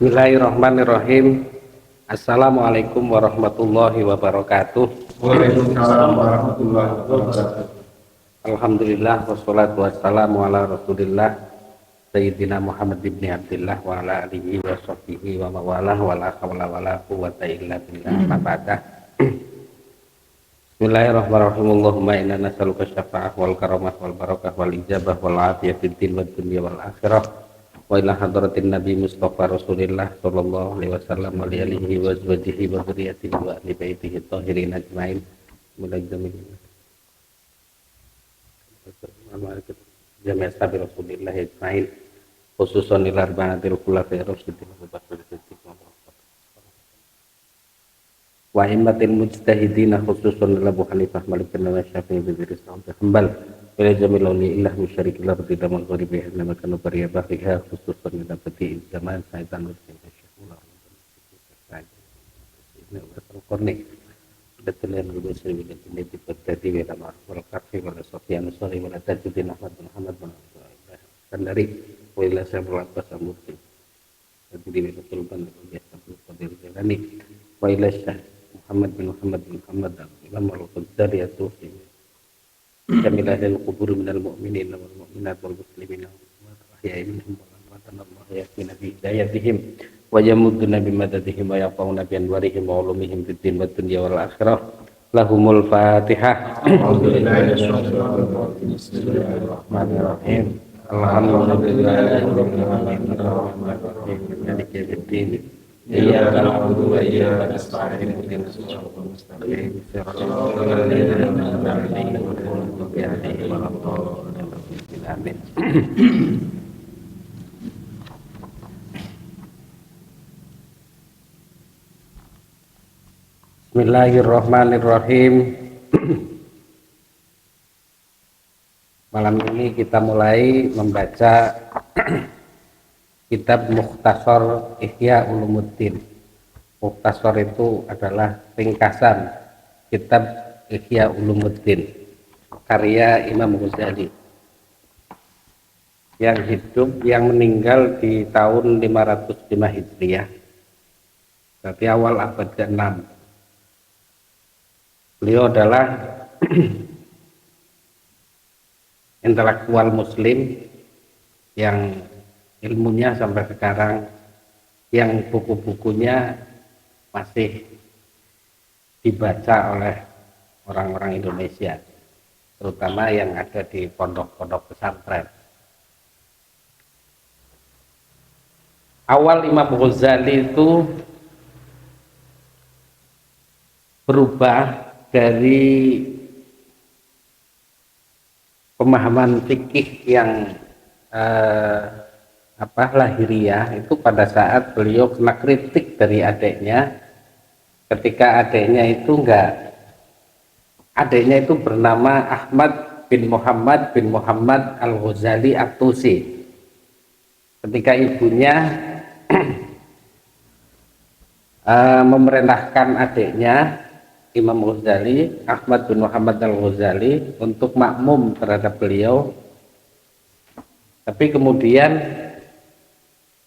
Bismillahirrahmanirrahim. Assalamualaikum warahmatullahi wabarakatuh. Waalaikumsalam warahmatullahi wabarakatuh. Alhamdulillah wassalatu wassalamu ala Rasulillah Sayyidina Muhammad ibn Abdillah wa ala alihi wa sahbihi wa mawalah wa la hawla wa la quwwata illa billah ma ba'da. Bismillahirrahmanirrahim. Allahumma inna nas'aluka syafa'ah wal karamah wal barakah wal ijabah wal afiyah fid din wad dunya wal akhirah. Wa ila hadratin Nabi Mustafa Rasulillah sallallahu alaihi wasallam wa alihi wa azwajihi wa dzurriyyatihi wa ahli baitihi tahirin ajmain. Jami'a sahabi Rasulillah ajmain. Khususan ila arba'atil khulafa'ir rasyidin Abu Bakar Siddiq wa immatil mujtahidin khususan ila Abu Hanifah Malik bin Syafi'i bin Rizal Hambal ila jamil awliya illah musyarikil ardi damal gharibi innama kanu qariyabah fiha khususan ila bati zaman saitan muslim syaikhullah ini asal korni datelan muslim ini dipatati wa wal kafi wa sofyan sori wa tajudin ahmad bin Muhammad bin kan dari wa ila sabul abbas muslim jadi betul kan biasa qadir jalani wa ila Muhammad bin Muhammad Imam al-Ghazali at-Tusi jamilah lil qubur minal mu'minin wal mu'minat wal muslimin wal ahya'i minhum wal amwat Allah yaqina bi hidayatihim wa yamudduna bi madadihim wa yaqauna bi anwarihim wa ulumihim fid din wad dunya wal akhirah. Lahumul Fatihah. Bismillahirrahmanirrahim. Alhamdulillahirabbil alamin arrahmanirrahim maliki yaumiddin. Iyyaka na'budu wa iyyaka nasta'in ihdinas siratal mustaqim siratal ladzina an'amta 'alaihim ghairil maghdubi 'alaihim. Amin. Bismillahirrahmanirrahim. Malam ini kita mulai membaca kitab Mukhtasar Ihya Ulumuddin. Mukhtasar itu adalah ringkasan kitab Ihya Ulumuddin karya Imam Ghazali yang meninggal di tahun 505 Hijriah, berarti awal abad ke-6. Beliau adalah intelektual muslim yang ilmunya sampai sekarang, yang buku-bukunya masih dibaca oleh orang-orang Indonesia, terutama yang ada di pondok-pondok pesantren. Awal Imam Ghazali itu berubah dari pemahaman fikih yang lahiriah itu pada saat beliau kena kritik dari adiknya ketika adiknya itu bernama Ahmad bin Muhammad Al-Ghazali At-Tusi. Ketika ibunya memerintahkan adiknya Imam Ghazali, Ahmad bin Muhammad Al-Ghazali, untuk makmum terhadap beliau, tapi kemudian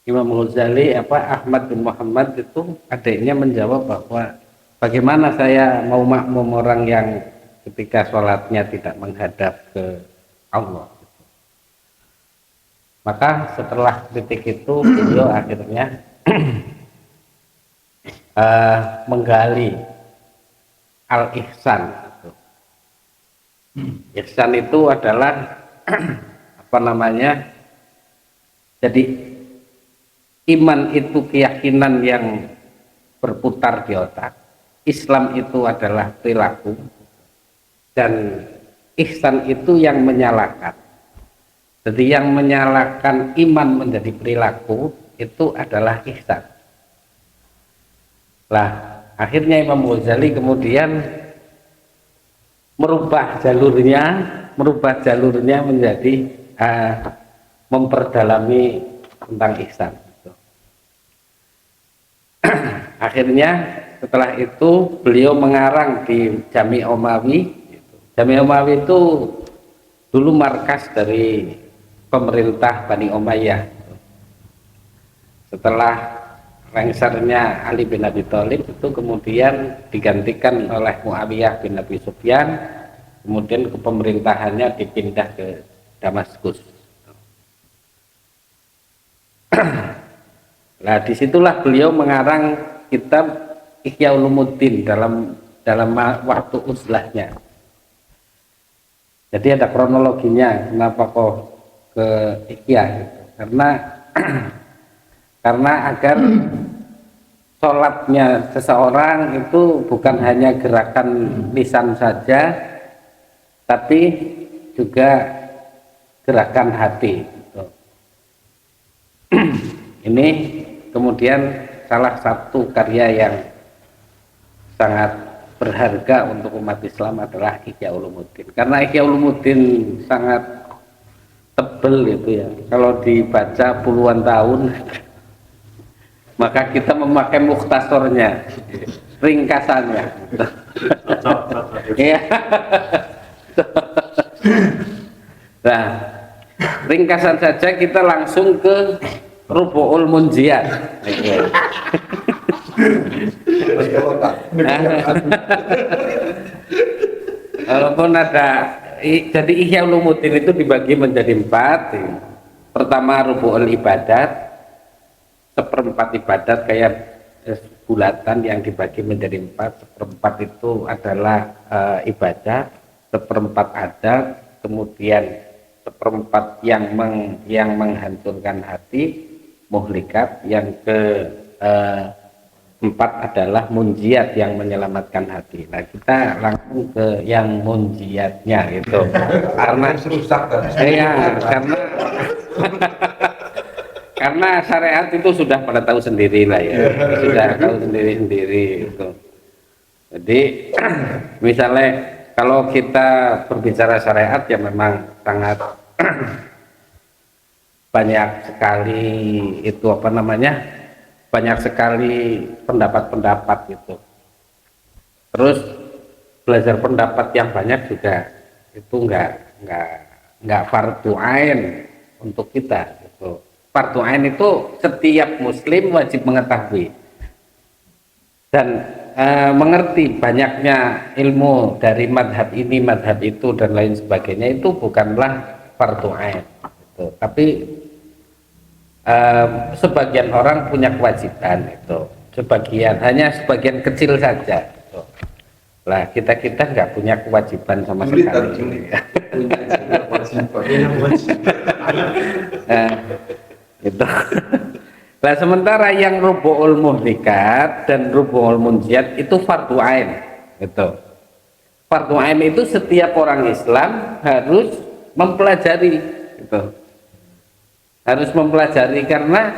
Imam Ghazali Ahmad bin Muhammad itu adiknya menjawab bahwa bagaimana saya mau makmum orang yang ketika sholatnya tidak menghadap ke Allah. Maka setelah kritik itu beliau akhirnya menggali al-ihsan. Ihsan itu adalah jadi iman itu keyakinan yang berputar di otak, Islam itu adalah perilaku, dan ihsan itu yang menyalakan. Jadi yang menyalakan iman menjadi perilaku itu adalah ihsan. Lah akhirnya Imam Ghazali kemudian merubah jalurnya menjadi memperdalami tentang ihsan. Akhirnya setelah itu beliau mengarang di Jami' Umawi. Jami' Umawi itu dulu markas dari pemerintah Bani Umayyah. Setelah lengsernya Ali bin Abi Thalib itu kemudian digantikan oleh Muawiyah bin Abi Sufyan, kemudian kepemerintahannya dipindah ke Damaskus. Nah, disitulah beliau mengarang kitab Ihya Ulumuddin dalam waktu uzlahnya. Jadi ada kronologinya kenapa kok ke Ihya gitu. Karena agar sholatnya seseorang itu bukan hanya gerakan lisan saja, tapi juga gerakan hati gitu. Ini kemudian salah satu karya yang sangat berharga untuk umat Islam adalah Ihya Ulumuddin. Karena Ihya Ulumuddin sangat tebel itu ya, kalau dibaca puluhan tahun maka kita memakai mukhtasornya, ringkasannya. Iya. Nah, ringkasan saja kita langsung ke Rubu'ul Munjiyat. Walaupun ada, jadi Ihya Ulumuddin itu dibagi menjadi 4. Pertama Rubu'ul Ibadat, seperempat ibadat kayak bulatan yang dibagi menjadi 4. Seperempat itu adalah ibadah, seperempat adat, kemudian seperempat yang menghancurkan hati, muhlikat, yang ke 4 adalah munjiat yang menyelamatkan hati. Nah, kita langsung ke yang munjiatnya gitu. Karena rusak karena syariat itu sudah pada tahu sendiri lah ya, sudah tahu sendiri gitu. Jadi misalnya kalau kita berbicara syariat ya memang sangat banyak sekali itu banyak sekali pendapat-pendapat gitu. Terus belajar pendapat yang banyak juga itu enggak fardhu ain untuk kita gitu. Fardhu ain itu setiap muslim wajib mengetahui dan mengerti banyaknya ilmu dari madhab ini, madhab itu dan lain sebagainya, itu bukanlah fardhu ain gitu. Tapi sebagian orang punya kewajiban itu, hanya sebagian kecil saja gitu. Lah kita nggak punya kewajiban sama sekali. Gitu. Nah, sementara yang Rubu'ul Muhlikat dan Rubu'ul Munjiyat itu fardhu ain gitu. Fardhu ain itu setiap orang Islam harus mempelajari gitu. Harus mempelajari karena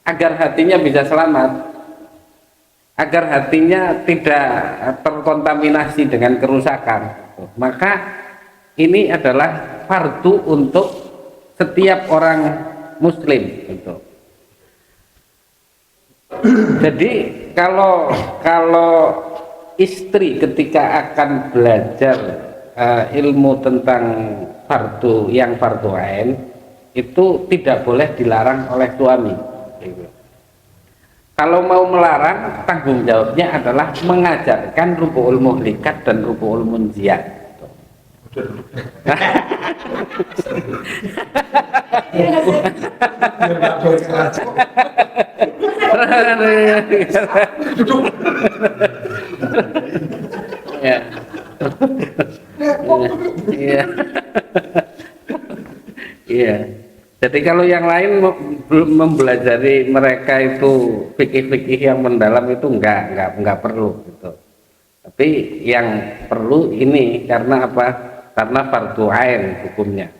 agar hatinya bisa selamat, agar hatinya tidak terkontaminasi dengan kerusakan gitu. Maka ini adalah fardu untuk setiap orang muslim gitu. Jadi kalau istri ketika akan belajar ilmu tentang fardu ain itu tidak boleh dilarang oleh suami gitu. Kalau mau melarang, tanggung jawabnya adalah mengajarkan Rubu'ul Muhlikat dan Rubu'ul Munjiyat gitu. Iya. Jadi kalau yang lain belum mempelajari mereka itu fikih-fikih yang mendalam itu enggak perlu gitu. Tapi yang perlu ini karena apa? Karena fardhu ain hukumnya.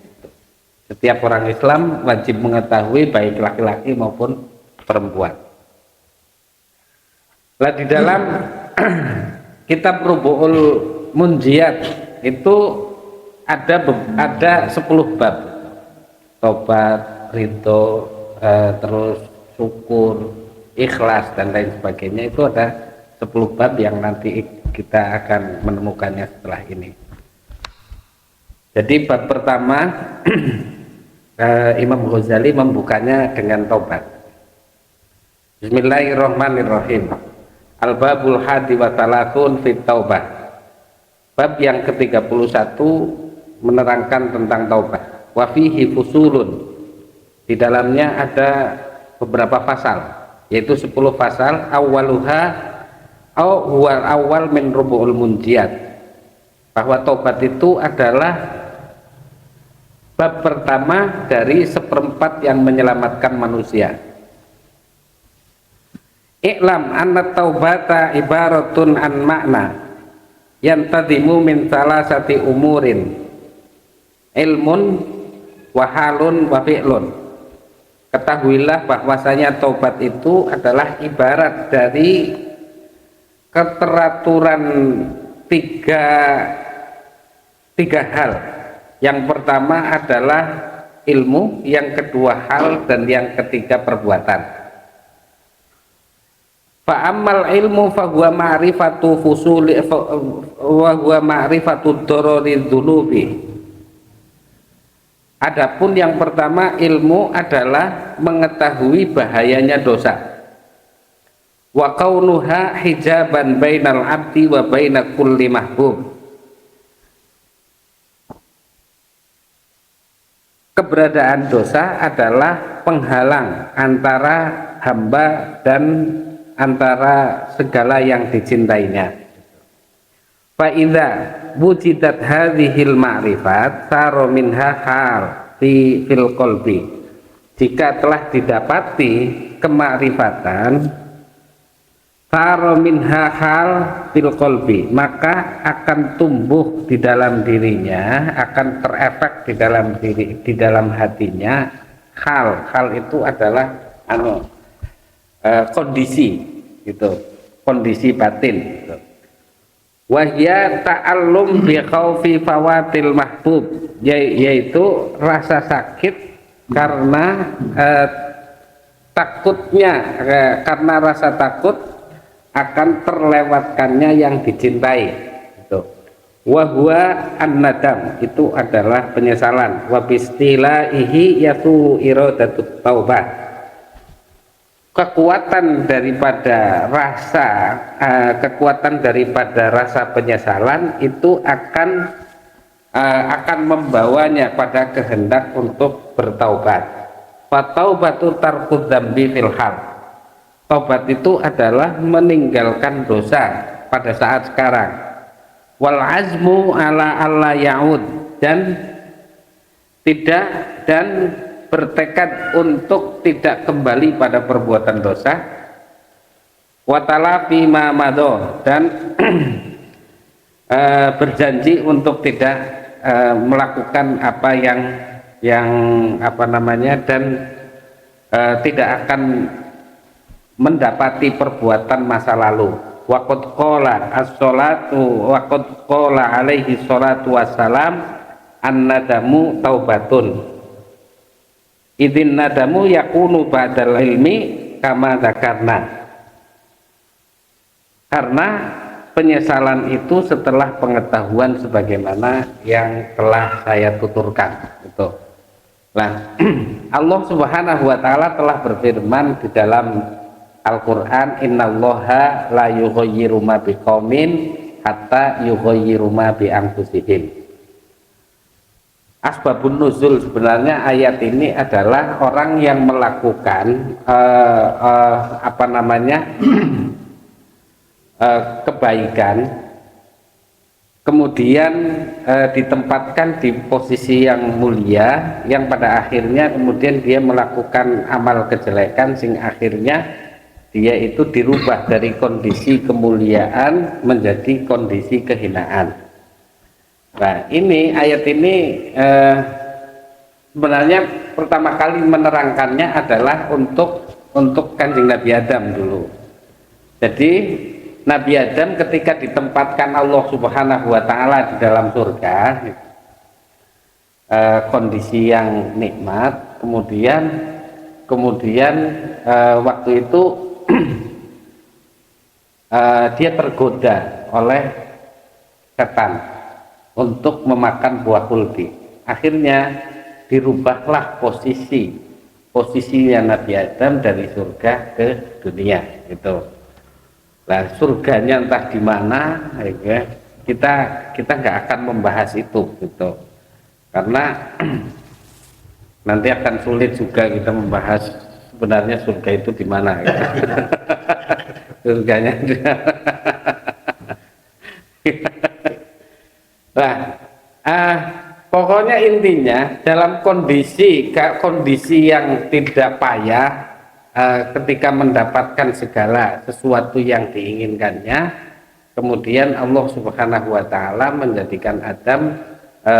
Setiap orang Islam wajib mengetahui baik laki-laki maupun perempuan. Lah di dalam kitab Rubu'ul Munjiyat itu ada 10 bab. Tobat, ridho, terus syukur, ikhlas dan lain sebagainya, itu ada 10 bab yang nanti kita akan menemukannya setelah ini. Jadi bab pertama Imam Ghazali membukanya dengan tobat. Bismillahirrahmanirrahim. Al-babul hadi wa talatun fit taubah. Bab yang ke-31 menerangkan tentang taubat. Wa fihi fusulun. Di dalamnya ada beberapa pasal, yaitu 10 pasal. Awwaluha huwal awal min rubu'ul munjiat. Bahwa taubat itu adalah bab pertama dari seperempat yang menyelamatkan manusia. I'lam anna taubata ibaratun an makna yantadimu min salasati umurin ilmun wahalun wa fi'lun. Ketahuilah bahwasanya taubat itu adalah ibarat dari keteraturan tiga hal. Yang pertama adalah ilmu, yang kedua hal, dan yang ketiga perbuatan. Fa'amal ilmu fahuwa ma'rifatu fusuli wa huwa ma'rifatu dorori dzunubi. Adapun yang pertama ilmu adalah mengetahui bahayanya dosa. Wa kaunuha hijaban bainal abdi wa baina kulli mahbub. Keberadaan dosa adalah penghalang antara hamba dan antara segala yang dicintainya. Fa idza wujidat hadhil ma'rifat saro minha hal fil qalbi. Jika telah didapati kemakrifatan saro minha hal fil qalbi, maka akan tumbuh di dalam dirinya, akan terefek di dalam hatinya hal. Hal itu adalah kondisi gitu, kondisi batin gitu. Wahya ta'allum bi khaufi fawatil mahbub, yaitu rasa sakit karena takutnya karena rasa takut akan terlewatkannya yang dicintai gitu. Wa huwa an-nadam, itu adalah penyesalan. Wa bistilaihi yatu iradatut taubah. Kekuatan daripada rasa penyesalan itu akan membawanya pada kehendak untuk bertaubat. Fataubatu tarkud dzambi fil hal. Taubat itu adalah meninggalkan dosa pada saat sekarang. Wal azmu ala alla ya'ud, dan bertekad untuk tidak kembali pada perbuatan dosa. Watalafi ma madho, dan berjanji untuk tidak melakukan apa yang dan tidak akan mendapati perbuatan masa lalu. Waqad qala as-salatu waqad qala alaihi salatu wassalam an-nadamu taubatun. Idzin nadamu yakunu ba'dal ilmi kama dzakarna. Karena penyesalan itu setelah pengetahuan sebagaimana yang telah saya tuturkan itu. Nah, Allah Subhanahu wa taala telah berfirman di dalam Al-Qur'an, innallaha la yughayyiru ma biqaumin hatta yughayyiru ma bi anfusihim. Asbabun nuzul, sebenarnya ayat ini adalah orang yang melakukan kebaikan, kemudian ditempatkan di posisi yang mulia, yang pada akhirnya kemudian dia melakukan amal kejelekan, sing akhirnya dia itu dirubah dari kondisi kemuliaan menjadi kondisi kehinaan. Nah, ini ayat ini sebenarnya pertama kali menerangkannya adalah untuk Kanjeng Nabi Adam dulu. Jadi Nabi Adam ketika ditempatkan Allah Subhanahu wa taala di dalam surga, kondisi yang nikmat, kemudian waktu itu dia tergoda oleh setan untuk memakan buah khuldi. Akhirnya dirubahlah posisi posisinya Nabi Adam dari surga ke dunia gitu. Nah, surganya entah di mana, ya, kita nggak akan membahas itu gitu, karena nanti akan sulit juga kita membahas sebenarnya surga itu di mana. Gitu. Surganya. Nah, pokoknya intinya dalam kondisi yang tidak payah, ketika mendapatkan segala sesuatu yang diinginkannya, kemudian Allah Subhanahu wa Ta'ala menjadikan Adam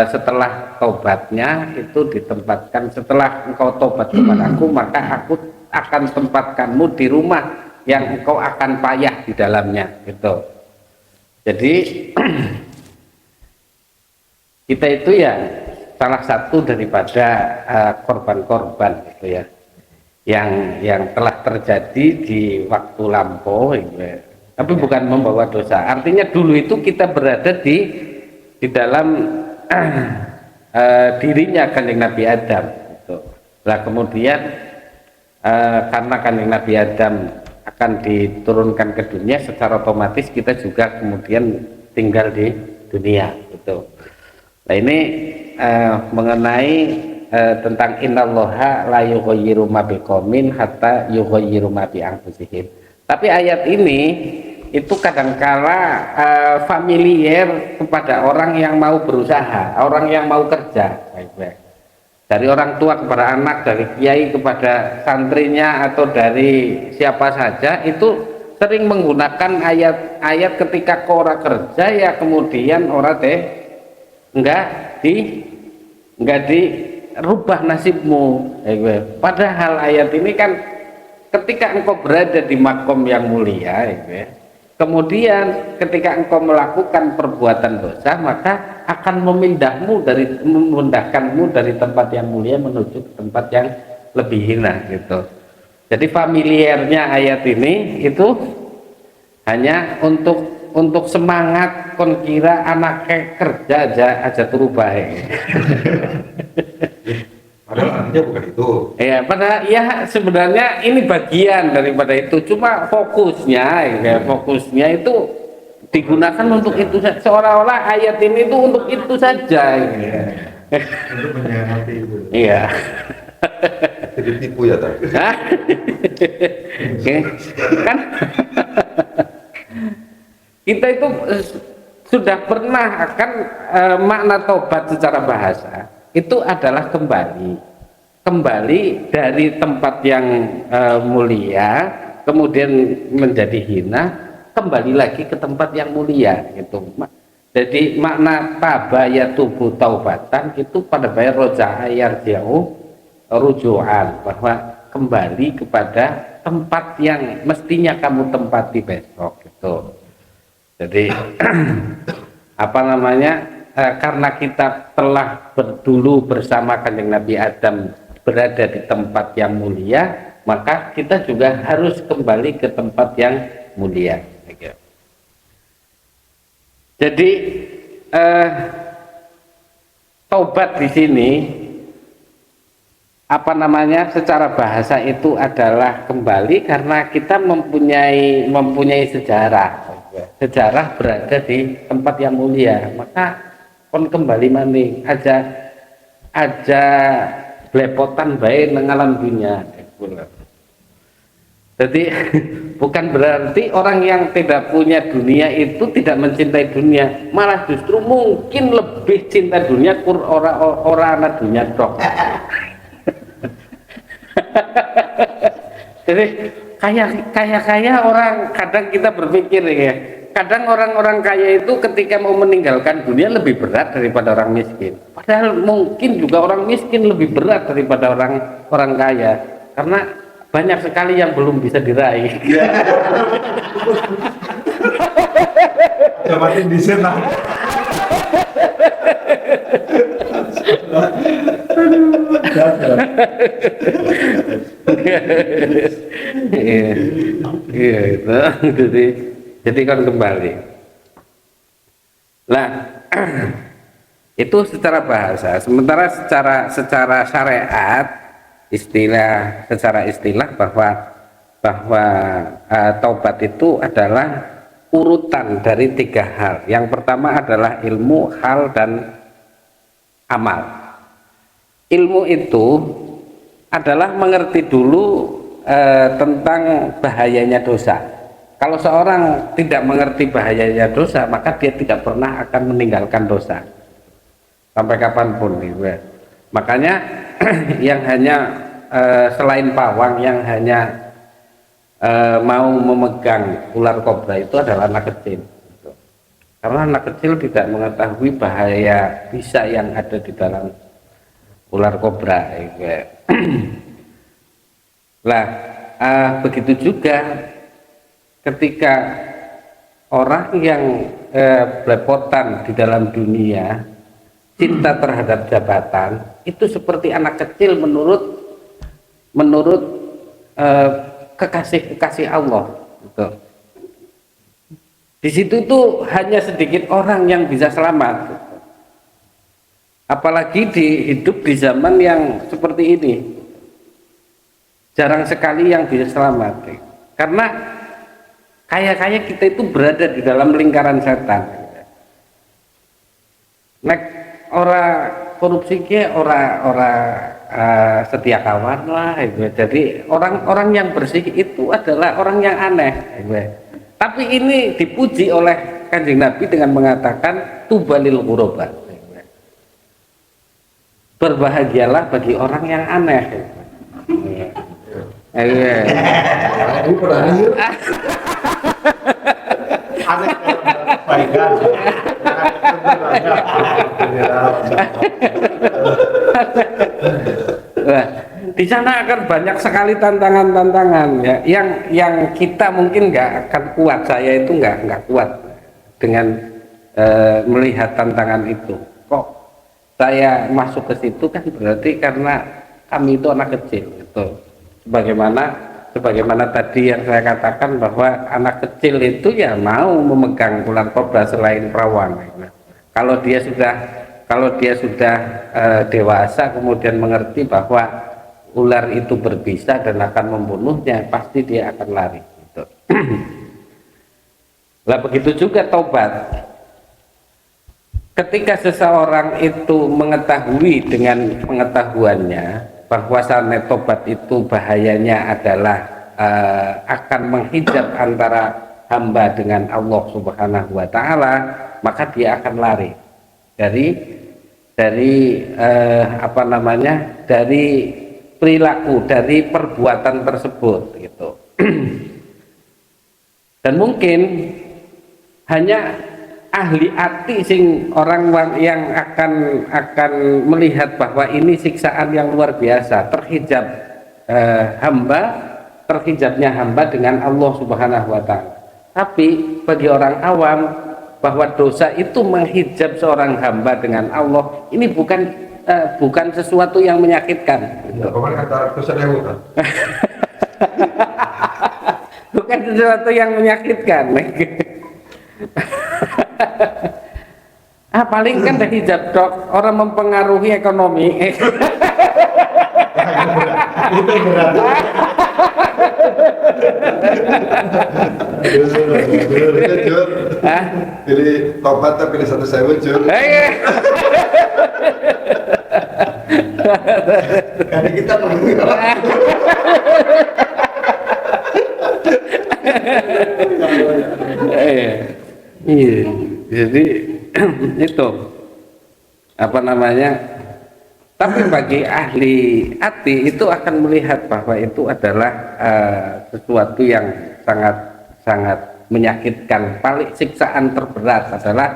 setelah tobatnya itu ditempatkan, setelah engkau tobat kepadaku maka aku akan tempatkanmu di rumah yang engkau akan payah di dalamnya gitu. Jadi kita itu ya salah satu daripada korban-korban gitu ya, yang telah terjadi di waktu lampau gitu ya. Tapi bukan membawa dosa, artinya dulu itu kita berada di dalam dirinya Kanjeng Nabi Adam gitu. Nah kemudian karena Kanjeng Nabi Adam akan diturunkan ke dunia, secara otomatis kita juga kemudian tinggal di dunia gitu. Nah ini mengenai tentang innallaha la yughayyiru ma biqaumin hatta yughayyiru ma bi anfusihim. Tapi ayat ini itu kadangkala familiar kepada orang yang mau berusaha, orang yang mau kerja. Dari orang tua kepada anak, dari kiai kepada santrinya, atau dari siapa saja, itu sering menggunakan ayat-ayat ketika orang kerja ya kemudian orang enggak dirubah nasibmu. Padahal ayat ini kan ketika engkau berada di makom yang mulia, kemudian ketika engkau melakukan perbuatan dosa, maka akan memindahkanmu dari tempat yang mulia menuju ke tempat yang lebih hina gitu. Jadi familiarnya ayat ini itu hanya untuk semangat, kon kira anak kerja aja turu bae. Padahal artinya bukan itu. Ya, ya sebenarnya ini bagian daripada itu. Cuma fokusnya itu digunakan untuk itu, seolah-olah ayat ini itu untuk itu saja. Untuk menyemangati itu. Iya. Jadi tipu ya tadi. Kan kita itu sudah pernah akan makna tobat secara bahasa itu adalah kembali dari tempat yang mulia kemudian menjadi hina, kembali lagi ke tempat yang mulia gitu. Jadi makna tabaya tubuh taubatan itu pada bayar roja ayar jauh rujuan, bahwa kembali kepada tempat yang mestinya kamu tempati besok gitu. Jadi apa namanya, karena kita telah dulu bersama Kanjeng Nabi Adam berada di tempat yang mulia, maka kita juga harus kembali ke tempat yang mulia. Jadi taubat di sini apa namanya, secara bahasa itu adalah kembali, karena kita mempunyai sejarah berada di tempat yang mulia, maka kon kembali maning aja blepotan baik nang alam dunia. Jadi bukan berarti orang yang tidak punya dunia itu tidak mencintai dunia, malah justru mungkin lebih cinta dunia orang dunia tok. Jadi kaya orang, kadang kita berpikir ya, kadang orang-orang kaya itu ketika mau meninggalkan dunia lebih berat daripada orang miskin. Padahal mungkin juga orang miskin lebih berat daripada orang kaya, karena banyak sekali yang belum bisa diraih. Jamatin di sana. Iya itu. Jadi kan kembali. Nah, itu secara bahasa. Sementara secara syariat secara istilah bahwa taubat itu adalah urutan dari 3 hal. Yang pertama adalah ilmu, hal, dan amal. Ilmu itu adalah mengerti dulu tentang bahayanya dosa. Kalau seorang tidak mengerti bahayanya dosa, maka dia tidak pernah akan meninggalkan dosa sampai kapanpun gitu ya. Makanya yang hanya selain pawang yang hanya mau memegang ular kobra itu adalah anak kecil gitu. Karena anak kecil tidak mengetahui bahaya bisa yang ada di dalam ular kobra gitu ya. Lah begitu juga ketika orang yang belepotan di dalam dunia, cinta terhadap jabatan, itu seperti anak kecil menurut kekasih Allah gitu. Di situ tuh hanya sedikit orang yang bisa selamat gitu. Apalagi hidup di zaman yang seperti ini, jarang sekali yang bisa selamat gitu. Karena kaya-kaya kita itu berada di dalam lingkaran setan. Nek ora korupsi ke ora setia kawan lah gitu. Jadi orang-orang yang bersih itu adalah orang yang aneh gitu. Tapi ini dipuji oleh Kanjeng Nabi dengan mengatakan tubalil ghuraba gitu. Berbahagialah bagi orang yang aneh gitu. Ini pernah aneh kebaikan. Nah, di sana akan banyak sekali tantangan-tantangan ya, yang kita mungkin nggak akan kuat. Saya itu nggak kuat dengan melihat tantangan itu. Kok saya masuk ke situ kan berarti karena kami itu anak kecil gitu. Sebagaimana tadi yang saya katakan bahwa anak kecil itu ya mau memegang ular kobra selain perawan. Nah, kalau dia sudah dewasa kemudian mengerti bahwa ular itu berbisa dan akan membunuhnya, pasti dia akan lari gitu. Lah begitu juga taubat. Ketika seseorang itu mengetahui dengan pengetahuannya bahwasannya tobat itu bahayanya adalah akan menghijab antara hamba dengan Allah Subhanahu wa taala, maka dia akan lari dari perilaku, dari perbuatan tersebut gitu. Dan mungkin hanya ahli ati sing orang yang akan melihat bahwa ini siksaan yang luar biasa, terhijabnya hamba dengan Allah Subhanahu wa taala. Tapi bagi orang awam bahwa dosa itu menghijab seorang hamba dengan Allah, ini bukan sesuatu yang menyakitkan. Bukan sesuatu yang menyakitkan. Paling kan dah hijab dok, orang mempengaruhi ekonomi. Itu berat. Pilih tobat tapi pilih 1.000 Jur. Karena kita perlu. Iya, jadi itu apa namanya. Tapi bagi ahli hati itu akan melihat bahwa itu adalah sesuatu yang sangat menyakitkan. Paling siksaan terberat adalah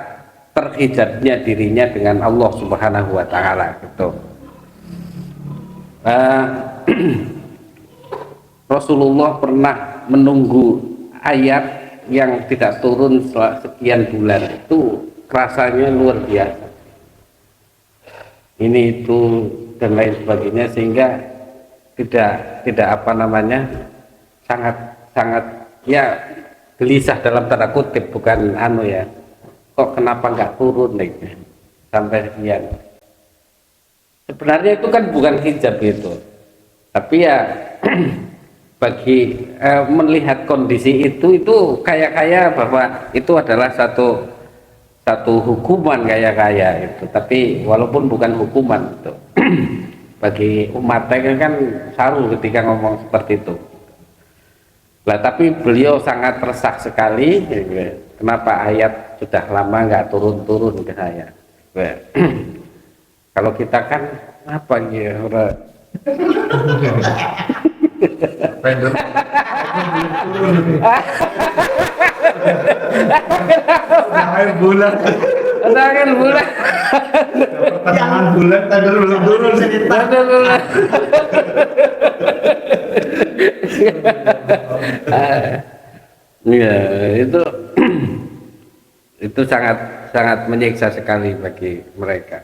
terhijabnya dirinya dengan Allah Subhanahu wa taala gitu. Rasulullah pernah menunggu ayat yang tidak turun sekian bulan, itu rasanya luar biasa. Ini itu dan lain sebagainya, sehingga tidak apa namanya, sangat ya gelisah dalam tanda kutip, bukan ya, kok kenapa nggak turun nih sampai sekian. Sebenarnya itu kan bukan hijab itu, Tapi ya bagi melihat kondisi itu kayak bahwa itu adalah satu hukuman kayak itu. Tapi walaupun bukan hukuman itu bagi umatnya kan saru ketika ngomong seperti itu. Lah tapi beliau sangat resah sekali, kenapa ayat sudah lama nggak turun-turun ke saya. Kalau kita kan apa ya orang Akhir bulan. akhir bulan Pertengahan bulan tadi belum turun sih kita. Ya itu sangat menyiksa sekali bagi mereka.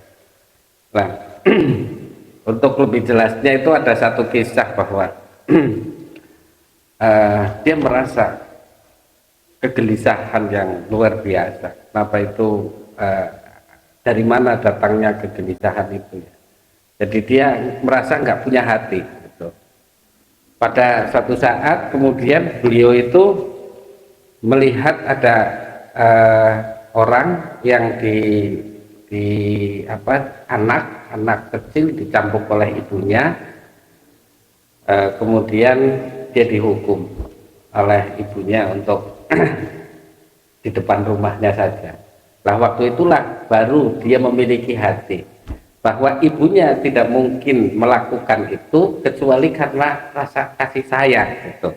Nah, untuk lebih jelasnya itu ada satu kisah bahwa dia merasa kegelisahan yang luar biasa. Kenapa itu? Dari mana datangnya kegelisahan itu? Jadi dia merasa nggak punya hati. Gitu. Pada suatu saat kemudian beliau itu melihat ada orang yang anak kecil dicambuk oleh ibunya, kemudian dia dihukum oleh ibunya untuk di depan rumahnya saja. Nah waktu itulah baru dia memiliki hati bahwa ibunya tidak mungkin melakukan itu kecuali karena rasa kasih sayang gitu.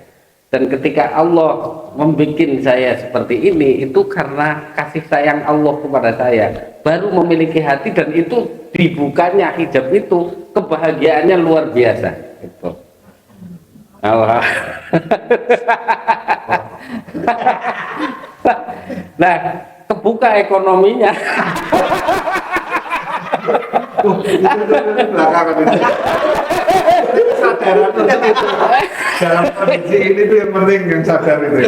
Dan ketika Allah membuat saya seperti ini itu karena kasih sayang Allah kepada saya, baru memiliki hati, dan itu dibukanya hijab itu kebahagiaannya luar biasa gitu. Allah. Nah, kebuka ekonominya. Belakangan itu. Sadaran itu. Dalam kondisi ini tuh yang penting yang sadar itu.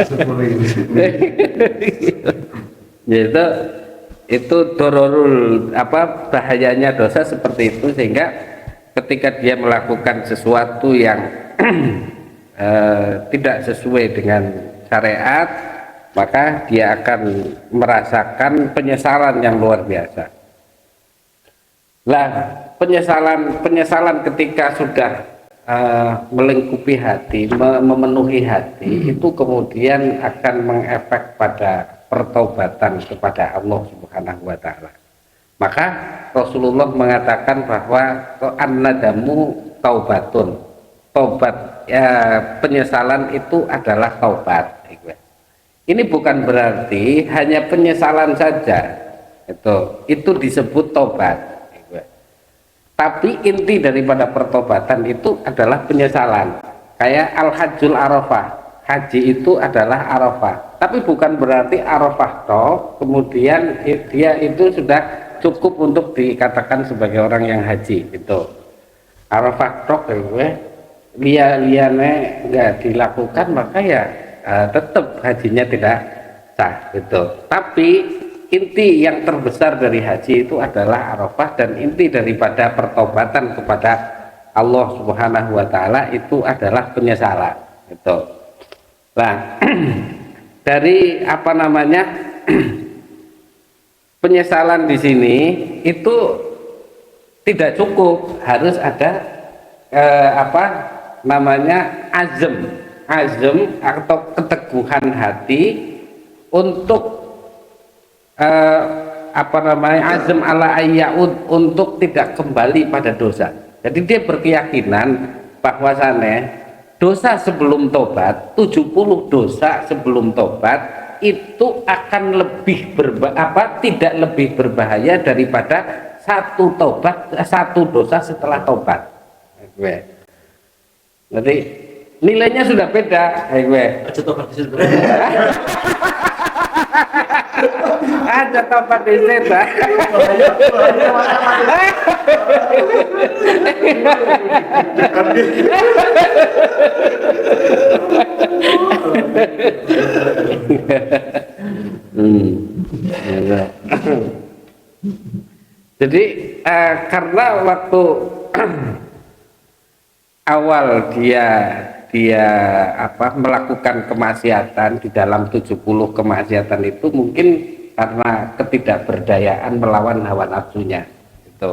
Seperti ini. Ya itu dororul bahayanya dosa seperti itu, sehingga ketika dia melakukan sesuatu yang tidak sesuai dengan syariat, maka dia akan merasakan penyesalan yang luar biasa. Lah penyesalan ketika sudah melingkupi hati, memenuhi hati, itu kemudian akan mengefek pada pertaubatan kepada Allah Subhanahu wa taala. Maka Rasulullah mengatakan bahwa an-nadamu taubatun. Taubat penyesalan itu adalah taubat. Ini bukan berarti hanya penyesalan saja. Itu disebut taubat. Tapi inti daripada pertobatan itu adalah penyesalan. Kayak al-hajjul arafah, haji itu adalah arafah. Tapi bukan berarti arafah toh kemudian dia itu sudah cukup untuk dikatakan sebagai orang yang haji. Itu arafah toh liane nggak dilakukan, maka ya tetap hajinya tidak sah gitu. Tapi inti yang terbesar dari haji itu adalah Arafah, dan inti daripada pertobatan kepada Allah Subhanahu wa taala itu adalah penyesalan gitu. Nah, dari penyesalan di sini itu tidak cukup, harus ada azm atau keteguhan hati untuk azm ala ayyaud, untuk tidak kembali pada dosa. Jadi dia berkeyakinan bahwasannya dosa sebelum tobat, 70 dosa sebelum tobat itu akan lebih tidak lebih berbahaya daripada satu dosa setelah tobat. Jadi nilainya sudah beda. Ada tobat di situ. Jadi karena waktu awal dia dia melakukan kemaksiatan di dalam 70 kemaksiatan itu mungkin karena ketidakberdayaan melawan hawa nafsunya itu,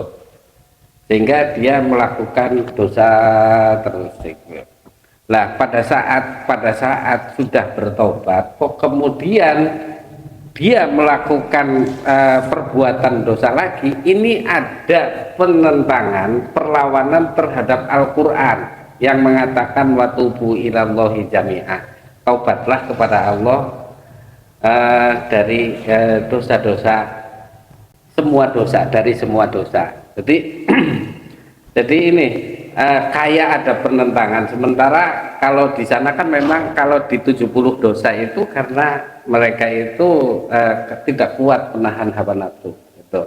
sehingga dia melakukan dosa terus gitu. Nah, pada saat sudah bertobat kok kemudian dia melakukan perbuatan dosa lagi, ini ada penentangan, perlawanan terhadap Al-Quran yang mengatakan watubu ilallahi jami'ah, taubatlah kepada Allah dari dosa-dosa, dari semua dosa. Jadi jadi ini kayak ada penentangan. Sementara kalau di sana kan memang kalau di 70 dosa itu karena mereka itu tidak kuat menahan hawa nafsu gitu.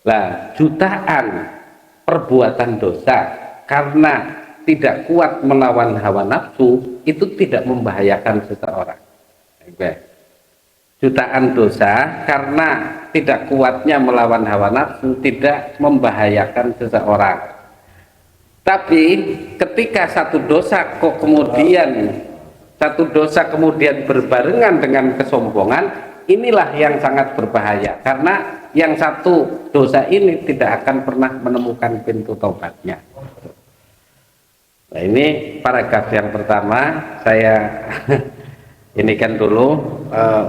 Nah, jutaan perbuatan dosa karena tidak kuat melawan hawa nafsu itu tidak membahayakan seseorang. Jutaan dosa karena tidak kuatnya melawan hawa nafsu tidak membahayakan seseorang. Tapi ketika satu dosa kemudian berbarengan dengan kesombongan, inilah yang sangat berbahaya, karena yang satu dosa ini tidak akan pernah menemukan pintu taubatnya. Nah, ini paragraf yang pertama saya ini kan dulu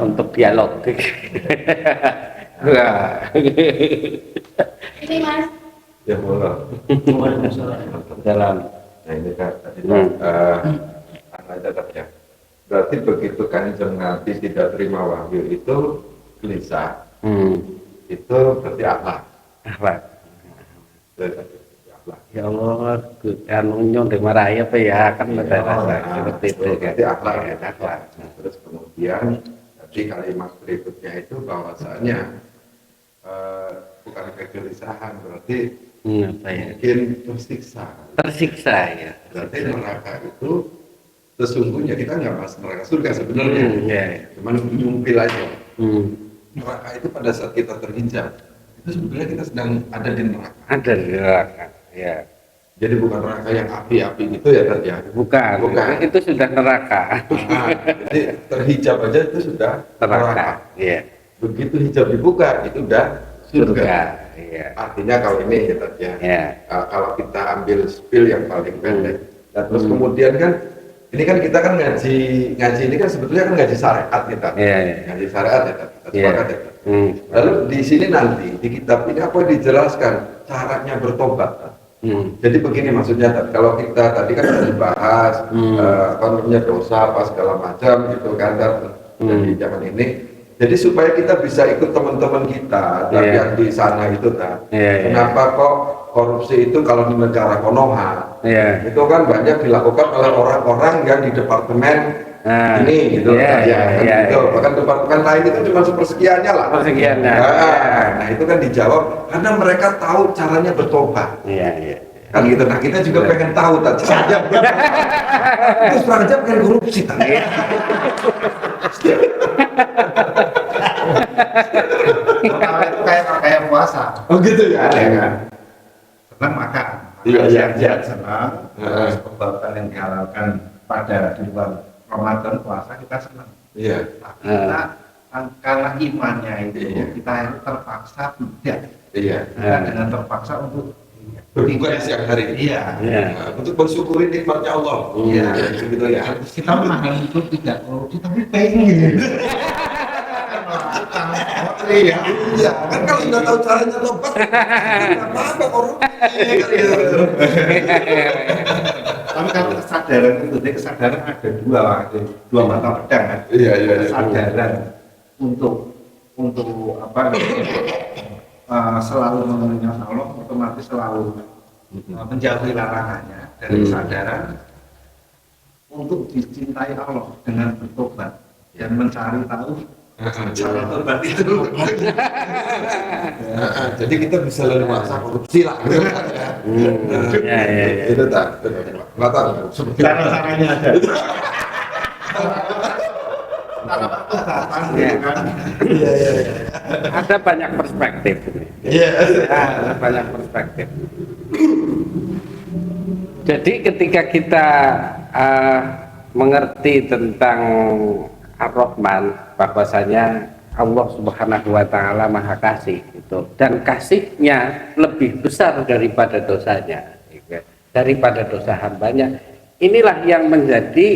untuk dialog. Ini Mas. Ya boleh. Dalam. Nah ini kan tadi anak catat ya. Berarti begitu Kanjeng Nabi tidak terima wahyu itu gelisah. Itu berarti akhlak. Akhlak. Akhlak. Ya Allah, anu nyong dimarahi apa ya, kan ada rasa seperti itu kan. Berarti akhlak. Ya, akhlak. Nah, terus kemudian tadi kalimat berikutnya itu bahwasanya bukan kegelisahan, berarti Apa ya? mungkin tersiksa. Tersiksa ya. Berarti neraka itu sesungguhnya kita nggak bahas neraka surga sebenarnya, Ya. cuman nyumpil aja. Hmm. Neraka itu pada saat kita terhijab itu sebenarnya kita sedang ada di neraka. Ada di neraka. Ya. Jadi bukan neraka yang api-api gitu ya Tat, ya. Bukan. Itu sudah neraka. Jadi terhijab aja itu sudah neraka. Iya. Begitu hijab dibuka itu udah surga. Iya. Artinya kalau ini ya Tat, ya. Ya. Kalau kita ambil spill yang paling pendek. Dan terus kemudian kan ini kan kita kan ngaji ini kan sebetulnya kan ngaji syariat nih Tat. Iya, iya. Ngaji syariat ya Tat. Kita Iya. sepakat ya Tat. Lalu di sini nanti di kitab ini apa yang dijelaskan caranya bertobat Tat. Jadi begini maksudnya Tat. Kalau kita tadi kan sudah dibahas apa namanya dosa apa segala macam gitu kan Tat. Jadi zaman ini jadi supaya kita bisa ikut teman-teman kita yang di sana itu Tat. Kenapa kok korupsi itu kalau di negara Konoha itu kan banyak dilakukan oleh orang-orang yang di departemen ini gitu gitu. Bahkan departemen lain itu cuma sepersekiannya lah. Sepersekiannya. Nah itu kan dijawab karena mereka tahu caranya bertobat. Iya. Kan gitu. Nah kita juga pengen tahu Tat, caranya bertobat. Terus orang aja pengen korupsi Tat. Kalau itu kayak puasa, Oh gitu ya kan. senang makan, Iya. senang. Terus perbuatan yang dihalalkan pada di luar Ramadan puasa kita senang. Iya. Tapi kita karena imannya itu kita terpaksa tidak. Iya. Kita dengan terpaksa untuk Berbuka di siang hari. Iya. Nah, untuk mensyukuri nikmatnya Allah. Iya. Gitu ya. Kita menahan itu tidak korupsi tapi pengen. Iya. Kan kalau sudah tahu caranya tobat, apa korupsi? Tapi kalau kesadaran itu, kesadaran ada dua mata pedang kan. Iya. Kesadaran untuk apa selalu mengenal Allah, otomatis selalu menjauhi larangannya, dan kesadaran untuk dicintai Allah dengan bertobat dan mencari tahu cara tobat itu. Jadi kita bisa leluasa korupsi lah. Itu tak. Kelihatan. Cara-caranya ada. Iya. Ada banyak perspektif ini. Iya. Ada banyak perspektif. Jadi ketika kita mengerti tentang Ar-Rahman, bahwasanya Allah Subhanahu wa taala Maha Kasih gitu, dan kasihnya lebih besar daripada dosanya, gitu, daripada dosa hambanya. Inilah yang menjadi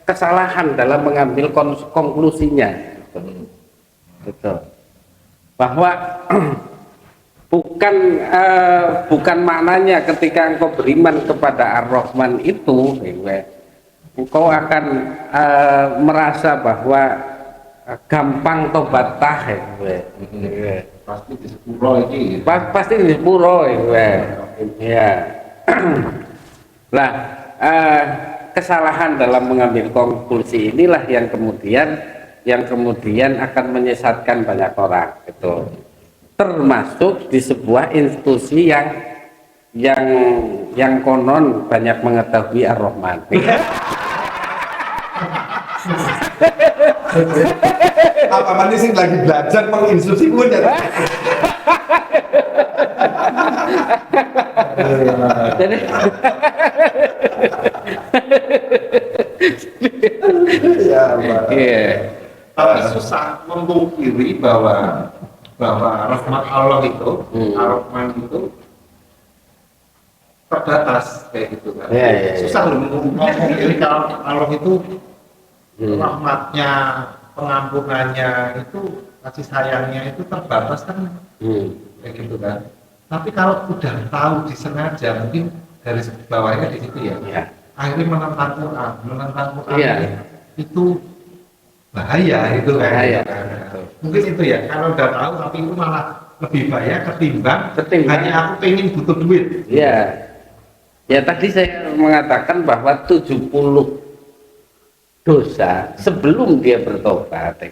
kesalahan dalam mengambil konklusinya, gitu. Bahwa bukan maknanya ketika engkau beriman kepada Ar-Rahman itu, engkau akan merasa bahwa gampang tobat tahe, Pasti di sepuro ini. pasti di sepuro, ya. Lah, kesalahan dalam mengambil konklusi inilah yang kemudian akan menyesatkan banyak orang, gitu. Termasuk di sebuah institusi yang konon banyak mengetahui Ar-Rahman. Apa mana sih lagi belajar penginstruksi pun ya? Jadi, Ya, Pak. iya. Tapi susah memungkiri bahwa rahmat Allah itu, Ar-Rahman itu terbatas kayak gitu kan. Iya, iya, iya. Susah loh memungkiri kalau Allah itu rahmatnya, pengampunannya itu, kasih sayangnya itu terbatas kan, kayak gitu kan. Tapi kalau udah tahu disengaja, mungkin dari bawahnya di situ ya. Iya. Akhirnya menentang Quran Iya. itu bahaya itu kan. Bahaya. Mungkin itu ya, kalau udah tahu tapi itu malah lebih bahaya ketimbang hanya aku pengen butuh duit. Ya, ya tadi saya mengatakan bahwa 70 dosa sebelum dia bertobat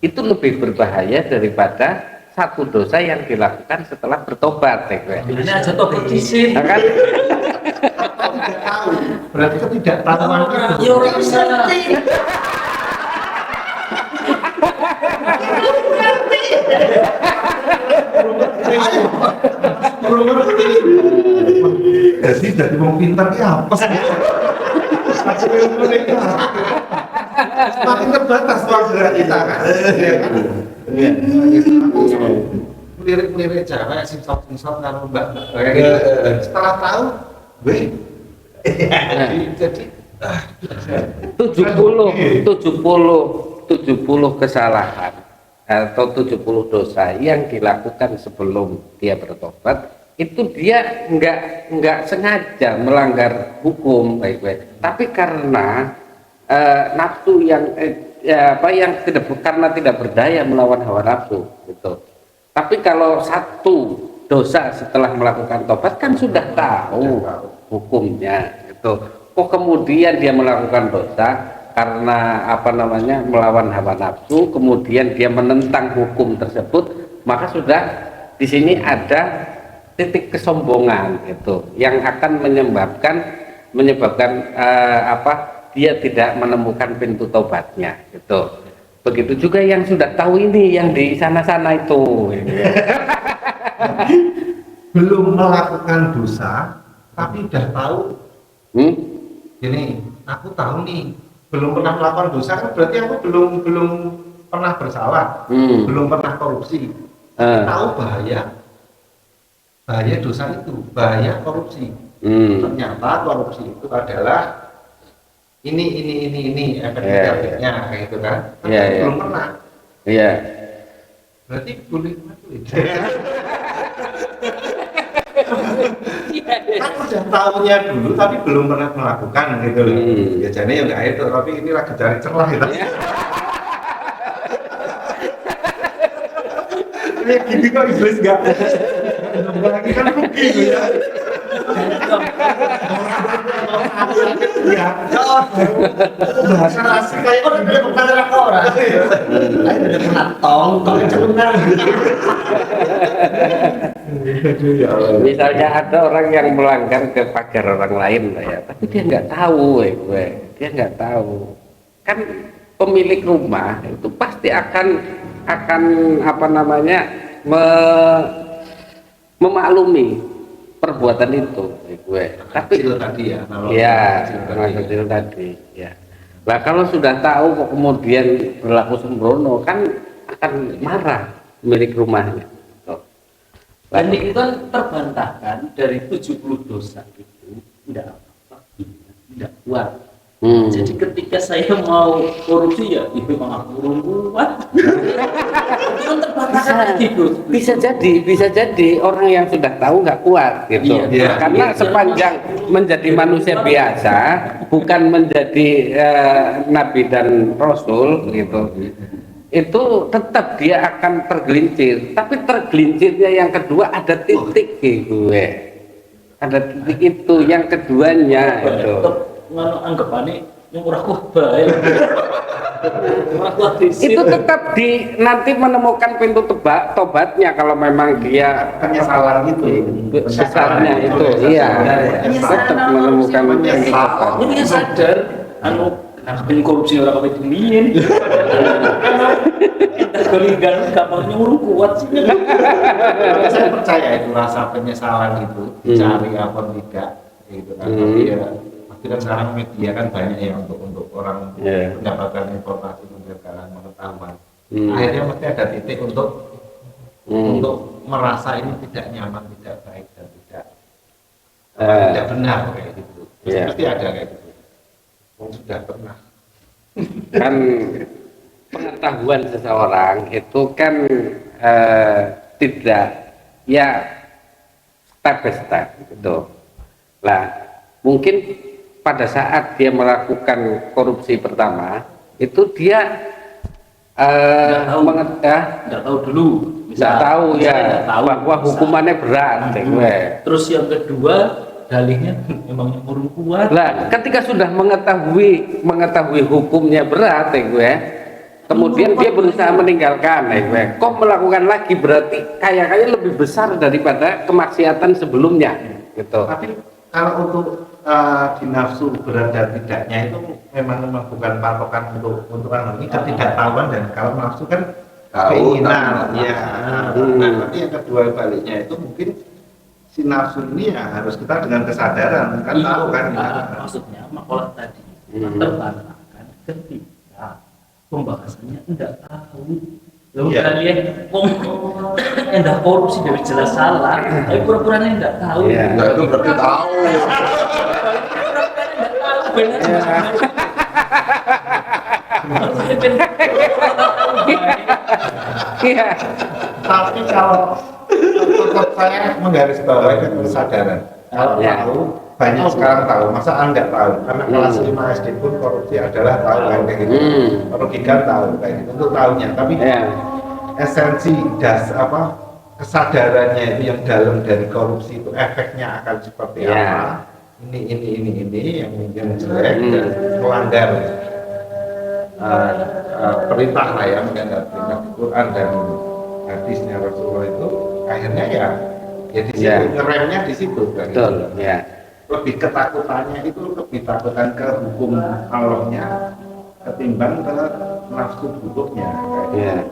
itu lebih berbahaya daripada satu dosa yang dilakukan setelah bertobat. Ini aja tobat disin. Nah, kan? Atau tidak tahu, berarti ketidaktahuan itu. Ya orang ngerti. Jadi dari mau pintar ini apa sih? Semakin terbatas ruang gerak kita kan. Lirik-lirik Jawa, simsop kalau mbak kayak gitu. Setelah tahu, weh. Jadi 70 kesalahan atau 70 dosa yang dilakukan sebelum dia bertobat itu dia nggak sengaja melanggar hukum baik-baik, tapi karena nafsu yang karena tidak berdaya melawan hawa nafsu gitu. Tapi kalau satu dosa setelah melakukan tobat kan sudah tahu hukumnya gitu. Kok kemudian dia melakukan dosa karena melawan hawa nafsu, kemudian dia menentang hukum tersebut, maka sudah di sini ada titik kesombongan itu yang akan menyebabkan dia tidak menemukan pintu tobatnya gitu. Begitu juga yang sudah tahu ini, yang di sana-sana itu belum melakukan dosa, tapi udah tahu. Gini, aku tahu nih, belum pernah melakukan dosa kan berarti aku belum pernah bersalah, belum pernah korupsi. Tahu bahaya dosa itu, bahaya korupsi. Ternyata korupsi itu adalah ini efek negatifnya kayak gitu kan. Tapi belum pernah. Iya. Berarti boleh kan udah tahunya dulu tapi belum pernah melakukan gitu loh. Ya jadi ya enggak itu, tapi ini lagi cari celah gitu. Ini gini kok iblis enggak? Lagi kan rugi gitu ya. Bahasa asli kayak orang udah pernah orang. Lain udah pernah tong celungan. Misalnya ada orang yang melanggar ke pagar orang lain ya, tapi dia nggak tahu, dia nggak tahu. Kan pemilik rumah itu pasti akan memaklumi perbuatan itu gue. Tapi kecil tadi ya, kalau ya kecil karena tadi. kecil tadi ya. Nah kalau sudah tahu kok kemudian berlaku sembrono kan akan marah milik rumahnya. Tuh. Dan itu kan terbantahkan dari 70 dosa itu tidak apa-apa, tidak kuat. Jadi ketika saya mau korupsi ya itu memang aku kuat. Itu kan terbantahkan gitu. Bisa jadi orang yang sudah tahu nggak kuat gitu. Iya, Karena iya. sepanjang menjadi manusia biasa, bukan menjadi nabi dan rasul gitu. Itu tetap dia akan tergelincir. Tapi tergelincirnya yang kedua ada titik gitu. Ada titik itu yang keduanya itu. Ngono anggapane yang ora kuat bae. Ora kuat disit. Itu tetap di nanti menemukan pintu tobatnya kalau memang dia Penyesalan itu. besarnya itu iya tetap menemukan pintu tobat. Ini kan sadar ben korupsi ora kepek dingin. Kita golingan gampang nyuruh kuat sih. Saya percaya itu rasa penyesalan itu dicari apa tidak gitu kan. Tapi ya akhirnya sekarang media kan banyak ya untuk orang mendapatkan informasi mendapatkan pengetahuan. Akhirnya mesti ada titik untuk merasa ini tidak nyaman, tidak baik dan tidak benar kayak gitu. Mesti ada kayak gitu. Sudah pernah Kan pengetahuan seseorang itu kan tidak ya step by step gitu. Lah mungkin pada saat dia melakukan korupsi pertama itu dia Nggak tahu dulu. nggak tahu ya bahwa hukumannya berat. Terus yang kedua dalihnya emang kurang kuat. Lah, ketika sudah mengetahui hukumnya berat, kemudian dia berusaha meninggalkan, kok melakukan lagi berarti kayaknya lebih besar daripada kemaksiatan sebelumnya, gitu. Tapi kalau untuk di nafsu berat dan tidaknya itu memang bukan patokan untuk ini ketidaktahuan, dan kalau nafsu kan keinginan, ya. Nah, tapi yang kedua baliknya itu mungkin si nafsu ini ya harus kita dengan kesadaran kan tahu kan maksudnya makalah tadi terbantahkan ketika pembahasannya tidak tahu. Lalu kalian enggak korupsi dari jelas salah, tapi pura-puranya enggak tahu. Nah, itu berarti tahu. Enggak tahu benar. Iya. Tapi kalau tetap saya menggarisbawahi kesadaran. Kalau tahu banyak sekarang tahu, masa Anda tahu? Anak kelas 5 SD pun korupsi adalah tahu kan kayak gitu. Merugikan tahu kayak gitu untuk tahunya, tapi esensi kesadarannya itu yang dalam dari korupsi itu efeknya akan seperti apa? Ini yang jelek dan melanggar perintah lah ya, melanggar perintah Quran dan hadisnya Rasulullah itu, akhirnya ya di situ ngeremnya di situ kan. Betul, ya. Lebih ketakutannya itu lebih takutan ke hukum Allahnya ketimbang ke nafsu buruknya. Ya.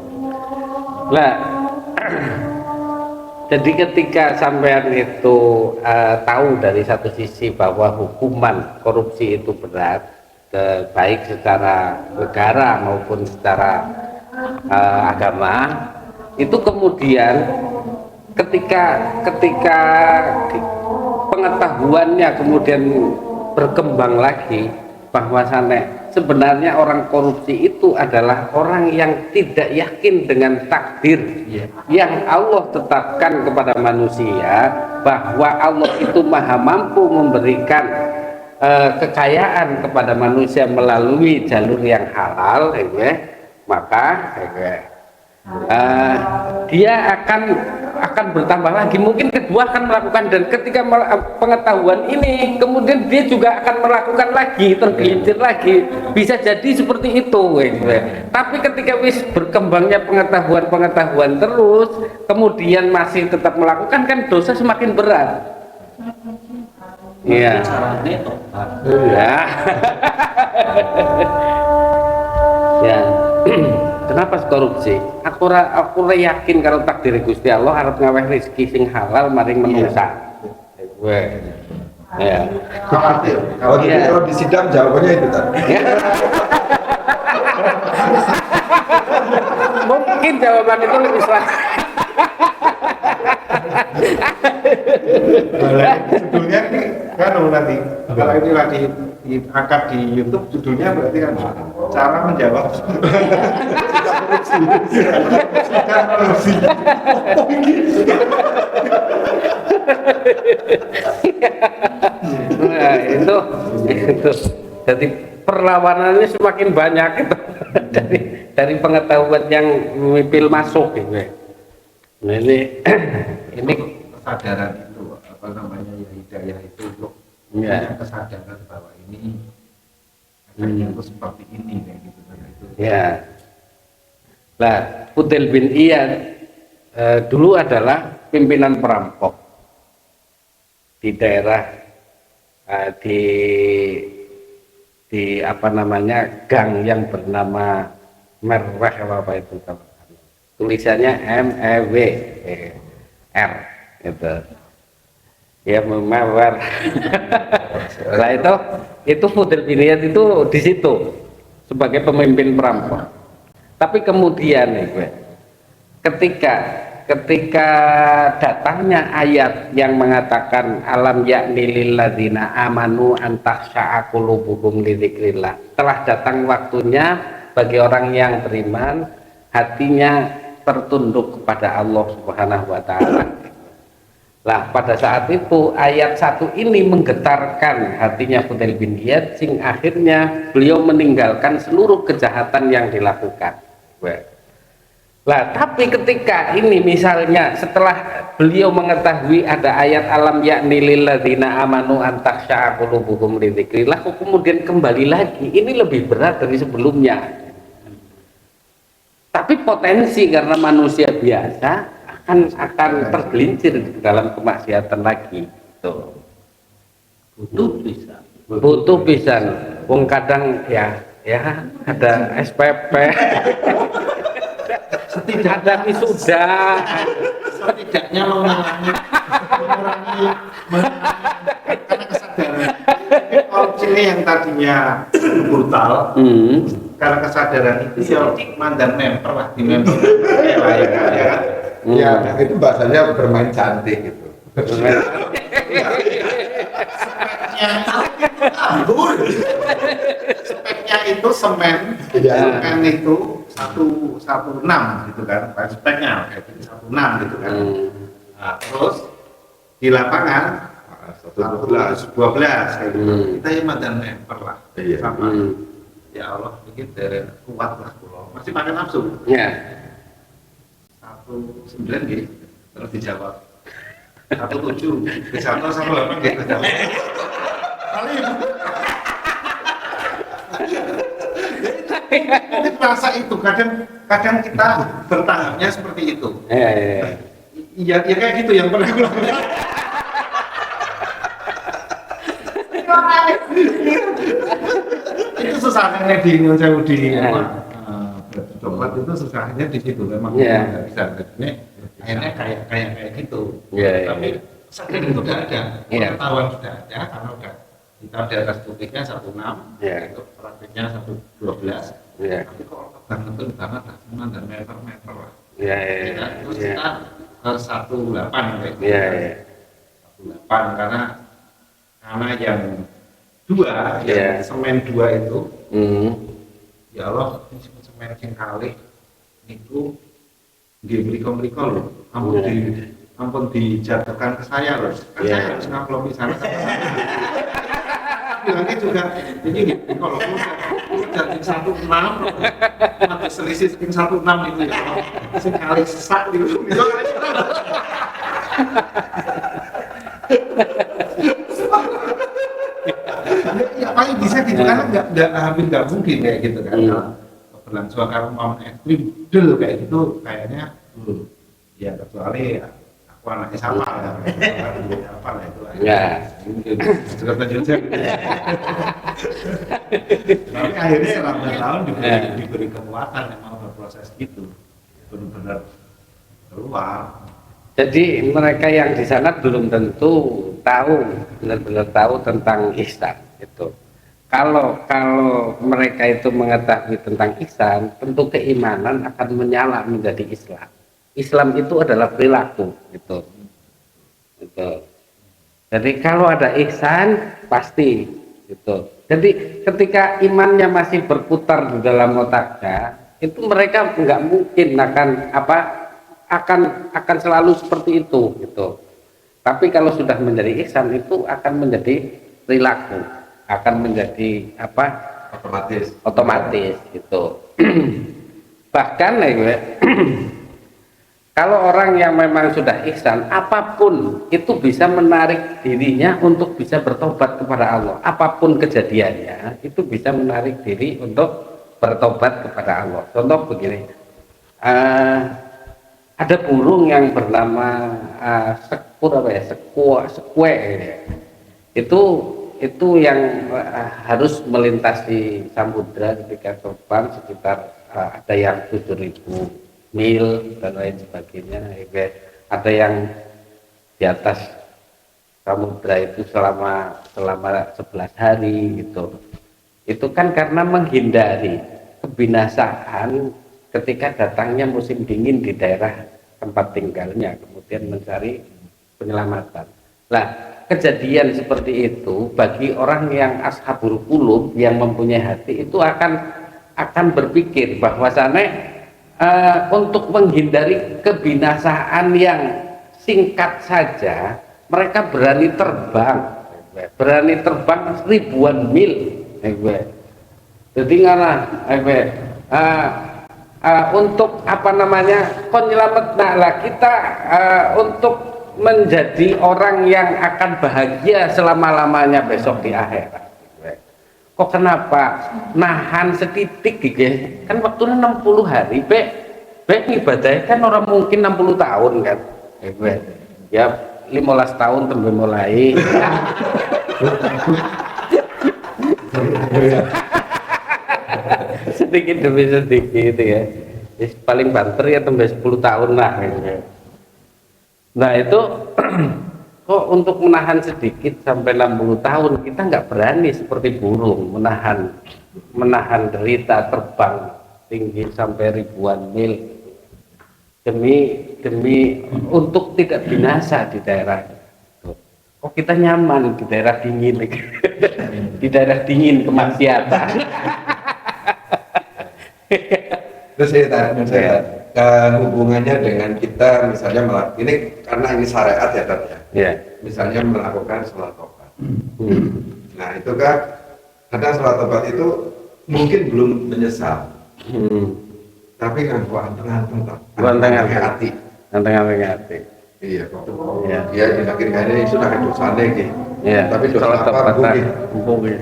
Lah, jadi ketika sampean itu tahu dari satu sisi bahwa hukuman korupsi itu berat, baik secara negara maupun secara agama, itu kemudian ketika pengetahuannya kemudian berkembang lagi bahwasannya sebenarnya orang korupsi itu adalah orang yang tidak yakin dengan takdir yang Allah tetapkan kepada manusia, bahwa Allah itu maha mampu memberikan kekayaan kepada manusia melalui jalur yang halal, maka dia akan bertambah lagi, mungkin kedua akan melakukan, dan ketika pengetahuan ini kemudian dia juga akan melakukan lagi, tergelincir lagi, bisa jadi seperti itu. Tapi ketika wis berkembangnya pengetahuan terus, kemudian masih tetap melakukan, kan dosa semakin berat. Iya. Caranya tobat. Ya. Kenapa korupsi? Aku yakin kalau takdir Gusti Allah arep ngaweh rezeki sing halal maring menungsa. Weh. Ya. Khawatir. Oh, jadi Iya. kalau di sidang jawabannya itu tadi. Mungkin jawaban itu lebih selalu. Judulnya ini kan nanti kalau ini lagi diangkat di YouTube judulnya berarti kan cara menjawab korupsi. Nah, itu jadi perlawanannya semakin banyak itu dari pengetahuan yang mipil masuk gitu. Nah ini Kesadaran itu apa namanya ya hidayah itu untuk Ya. punya kesadaran bahwa ini akhirnya itu seperti ini kayak gitu kan itu. ya. Lah, Fudail bin Iyad dulu adalah pimpinan perampok di daerah di apa namanya gang yang bernama Merweh apa itu tulisannya MEWR gitu ya Mewer. Nah itu Fudail bin Iyad itu di situ sebagai pemimpin perampok. Tapi kemudian ketika datangnya ayat yang mengatakan alam yakni lil ladzina amanu an takhsha'a qulubuhum li dzikrillah, telah datang waktunya bagi orang yang beriman hatinya tertunduk kepada Allah Subhanahu wa taala. Lah pada saat itu ayat 1 ini menggetarkan hatinya Fudail bin Iyad, sing akhirnya beliau meninggalkan seluruh kejahatan yang dilakukan. Lah tapi ketika ini misalnya setelah beliau mengetahui ada ayat alam yakni lil ladzina amanu an takhsha'a qulubuhum li dzikrillah, kemudian kembali lagi, ini lebih berat dari sebelumnya. Tapi potensi karena manusia biasa akan tergelincir dalam kemaksiatan lagi. Tuh. Butuh pisan. Wong kadang ya ada SPP. Ada wisuda. Setidaknya mengurangi karena kesadaran korupsi ini yang tadinya brutal karena kesadaran itu ya mandang memper lah di memper Ya, itu bahasanya bermain cantik gitu. speknya itu semen itu 116 gitu kan, speknya kayak gitu 16 gitu kan. Nah, terus di lapangan 112 kayak gitu. Kita ya madan memper lah sama. Ya Allah, bikin dari kuat lah pulau. Masih pakai nafsu. Ya. 19 gitu. Terus dijawab 17 bisa sama 8 gitu. Kali ini merasa itu kadang kita bertahapnya seperti itu. Iya kayak gitu yang pernah aku lakukan. Itu susahnya di Indonesia di coklat itu susahnya di situ memang nggak bisa. Ini akhirnya kayak gitu. Tapi sadar itu udah ada, pengetahuan sudah ada karena udah kita di atas putihnya 16, itu praktiknya 112. Tapi kalau tegang itu banget lah, cuma dan meter lah. Terus kita 18 kayak gitu. 18 karena yang dua, yang semen 2 itu, ya Allah, ini semen yang kali itu mereka loh, ampun dijatuhkan ke saya loh, kan saya harus ngaplopi sana. Bilangnya juga, ini kalau jadi 16, mati selisih 16 itu ya, sekali sesak gitu. Ya paling bisa gitu kan, hampir nggak mungkin kayak gitu kan. Berlangsung kalau mau ekstrim del kayak gitu kayaknya ya kecuali aku anaknya sama ya apa lah itu juga tunjuknya tapi akhirnya selama tahun diberi kekuatan yang mau berproses gitu benar-benar keluar Jadi mereka yang di sana belum tentu tahu, benar-benar tahu tentang ihsan itu. Kalau mereka itu mengetahui tentang ihsan, tentu keimanan akan menyala menjadi Islam. Islam itu adalah perilaku, gitu. Jadi kalau ada ihsan pasti, gitu. Jadi ketika imannya masih berputar di dalam otaknya, itu mereka nggak mungkin akan selalu seperti itu, gitu. Tapi kalau sudah menjadi ihsan itu akan menjadi perilaku, akan menjadi otomatis gitu. Bahkan kalau orang yang memang sudah ihsan, apapun itu bisa menarik dirinya untuk bisa bertobat kepada Allah. Apapun kejadiannya itu bisa menarik diri untuk bertobat kepada Allah. Contoh begini, ada burung yang bernama sekue itu yang harus melintasi samudra ketika terbang sekitar ada yang 7.000 mil dan lain sebagainya. Ada yang di atas samudra itu selama 11 hari gitu. Itu kan karena menghindari kebinasaan ketika datangnya musim dingin di daerah tempat tinggalnya, kemudian mencari penyelamatan. Nah, kejadian seperti itu bagi orang yang ashabul qulub, yang mempunyai hati, itu akan berpikir bahwasannya untuk menghindari kebinasaan yang singkat saja, mereka berani terbang ribuan mil. Jadi untuk kita untuk menjadi orang yang akan bahagia selama-lamanya besok di akhirat. Kok kenapa nahan setitik gitu? Kan waktunya 60 hari, ibadahnya kan orang mungkin 60 tahun kan. Ya 15 tahun tembe mulai. Sedikit demi sedikit ya. Paling banter ya tembe 10 tahun lah gitu. Nah itu kok untuk menahan sedikit sampai 60 tahun kita nggak berani seperti burung menahan derita terbang tinggi sampai ribuan mil demi untuk tidak binasa di daerah itu. Kok kita nyaman di daerah dingin di daerah dingin kemaksiatan. Terus saya hubungannya dengan kita misalnya ini karena ini syariat ya Tat ya. Yeah. Misalnya melakukan sholat tobat. Nah itu kan kadang sholat tobat itu mungkin belum menyesal. Tapi kan anteng hati. Iya kok. Dia akhirnya ini sudah dosane gitu. Yeah. Tapi dosa Sholat apa tobat mungkin.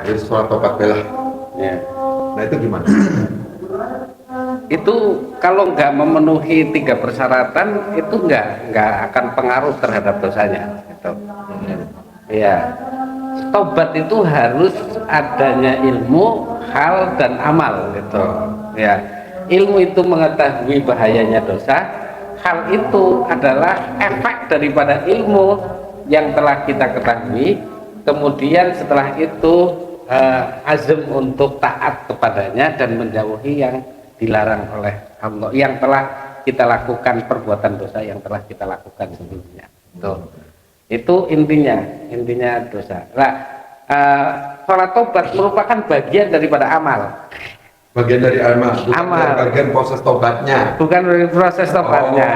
Itu sholat tobat bela. Yeah. Nah itu gimana? Itu kalau nggak memenuhi 3 persyaratan itu nggak akan pengaruh terhadap dosanya gitu. Ya, tobat itu harus adanya ilmu, hal dan amal gitu. Ya, ilmu itu mengetahui bahayanya dosa, hal itu adalah efek daripada ilmu yang telah kita ketahui. Kemudian setelah itu azam untuk taat kepadanya dan menjauhi yang dilarang oleh Allah, yang telah kita lakukan, perbuatan dosa yang telah kita lakukan sebelumnya. Itu intinya dosa. Nah, sholat tobat merupakan bagian daripada amal. Bagian dari amal, bukan amal. Bagian proses tobatnya. Bukan dari proses tobatnya.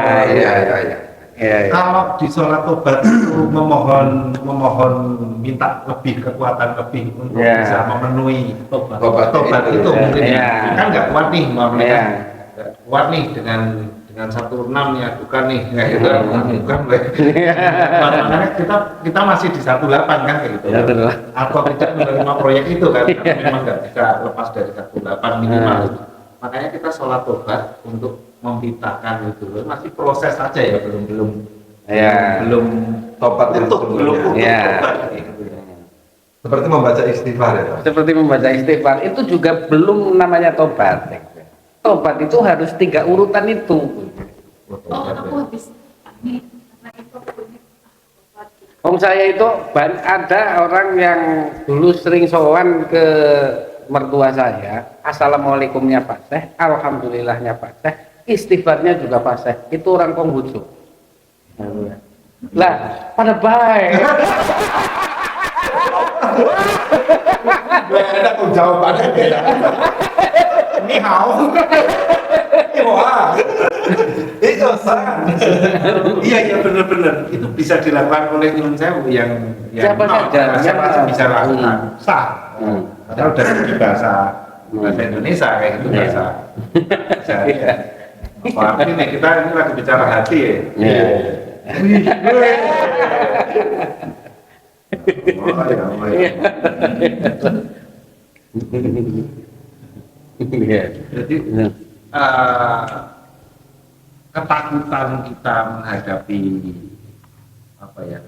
Iya. Kalau di sholat tobat itu memohon minta lebih kekuatan lebih untuk bisa memenuhi tobat itu mungkin kan nggak kuat nih kuat nih dengan 16 ya bukan nih kayak gitu bukan makanya kita masih di 18 kan kayak gitu atau tidak menerima proyek itu kan karena memang nggak bisa lepas dari 18 minimal. Makanya kita sholat tobat untuk memberitakan itu masih proses saja ya belum tobat belum tobat. Seperti membaca istighfar ya Pak? Seperti membaca istighfar itu juga belum namanya tobat. Tobat itu harus 3 urutan itu. Aku habis Om saya itu ada orang yang dulu sering sowan ke mertua saya, assalamualaikumnya fasih, alhamdulillahnya fasih, istighfarnya juga fasih. Itu orang Konghucu. Lah, pada baik. Ada tuh jawabannya beda. Ini hao. Wah. Itu sah. Iya benar-benar. Itu bisa dilakukan oleh Nyun Sewu yang Siapa saja bisa lakukan. Sah. Kalau dari bahasa Indonesia kayak gitu bahasa. Apa artinya kita ini lagi bicara hati ya. Iya. Iya. Jadi ketakutan kita menghadapi apa ya,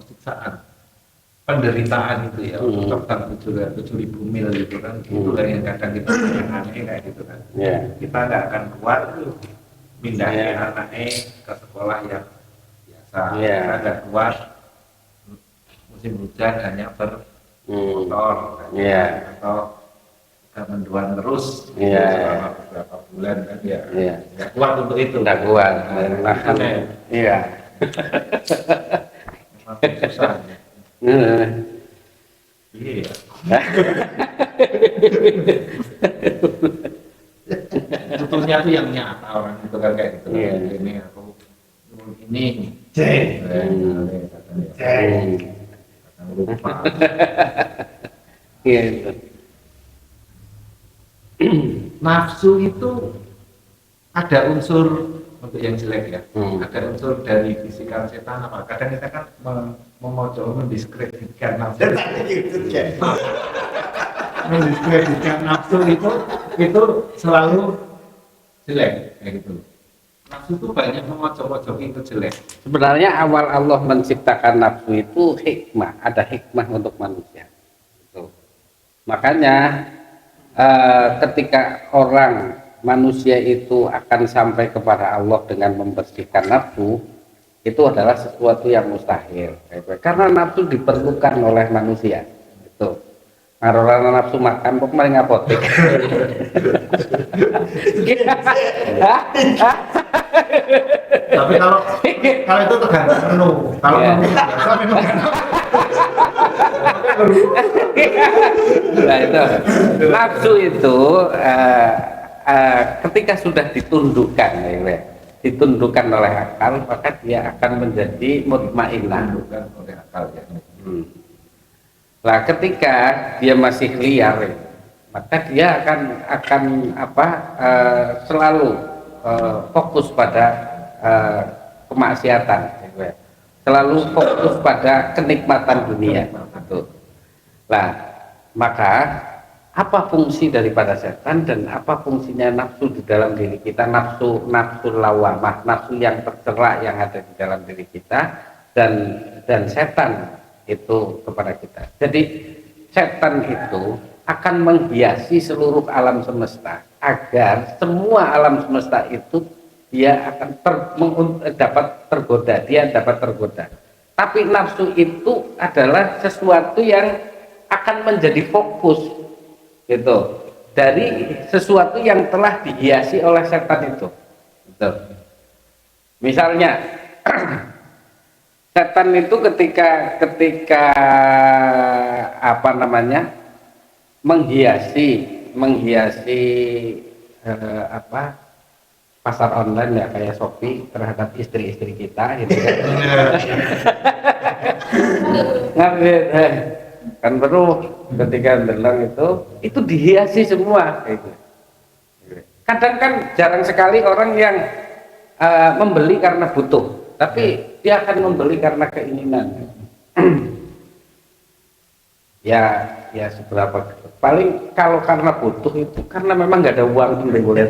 siksaan, penderitaan itu ya, tentang 7.000 mil itu kan, itulah yang kadang kita aneh kayak gitu kan. Kita nggak akan kuat tuh pindahin anaknya ke sekolah yang biasa, kita nggak kuat musim hujan hanya bermotor, atau menduan terus selama beberapa bulan kan ya, nggak kuat untuk itu. Nggak kuat. Iya. Memang susah. Iya. Sebetulnya tuh yang nyata orang itu kan kayak gitu. Ini aku ini lupa. Iya itu. Nafsu itu ada unsur untuk yang jelek ya, ada unsur dari bisikan setan apa. Kadang kita kan memojok mendiskreditkan nafsu. Mendiskreditkan nafsu itu selalu jelek kayak gitu. Nafsu itu banyak memojok-mojok itu jelek. Sebenarnya awal Allah menciptakan nafsu itu hikmah, ada hikmah untuk manusia. Gitu. Makanya ketika orang manusia itu akan sampai kepada Allah dengan membersihkan nafsu, itu adalah sesuatu yang mustahil. Karena nafsu diperlukan oleh manusia. Itu. Karena nafsu makan kok maling apotek. Tapi kalau itu tergantung menu. Kalau menu biasa memang nah, itu nafsu itu ketika sudah ditundukkan oleh akal, maka dia akan menjadi mutmainnah. oleh akal ya. Nah, ketika dia masih liar, maka dia akan selalu fokus pada kemaksiatan, selalu fokus pada kenikmatan dunia. Nah, maka apa fungsi daripada setan dan apa fungsinya nafsu di dalam diri kita, nafsu lawamah, nafsu yang tercela yang ada di dalam diri kita, dan setan itu kepada kita. Jadi setan itu akan menghiasi seluruh alam semesta agar semua alam semesta itu dia akan dapat tergoda. Tapi nafsu itu adalah sesuatu yang akan menjadi fokus gitu dari sesuatu yang telah dihiasi oleh setan itu. Gitu. Misalnya setan itu ketika menghiasi pasar online ya kayak Shopee terhadap istri-istri kita gitu kan baru ketika ndelang itu dihiasi semua gitu. Kadang kan jarang sekali orang yang membeli karena butuh, tapi dia akan membeli karena keinginan. ya seberapa paling kalau karena butuh itu karena memang nggak ada uang untuk boleh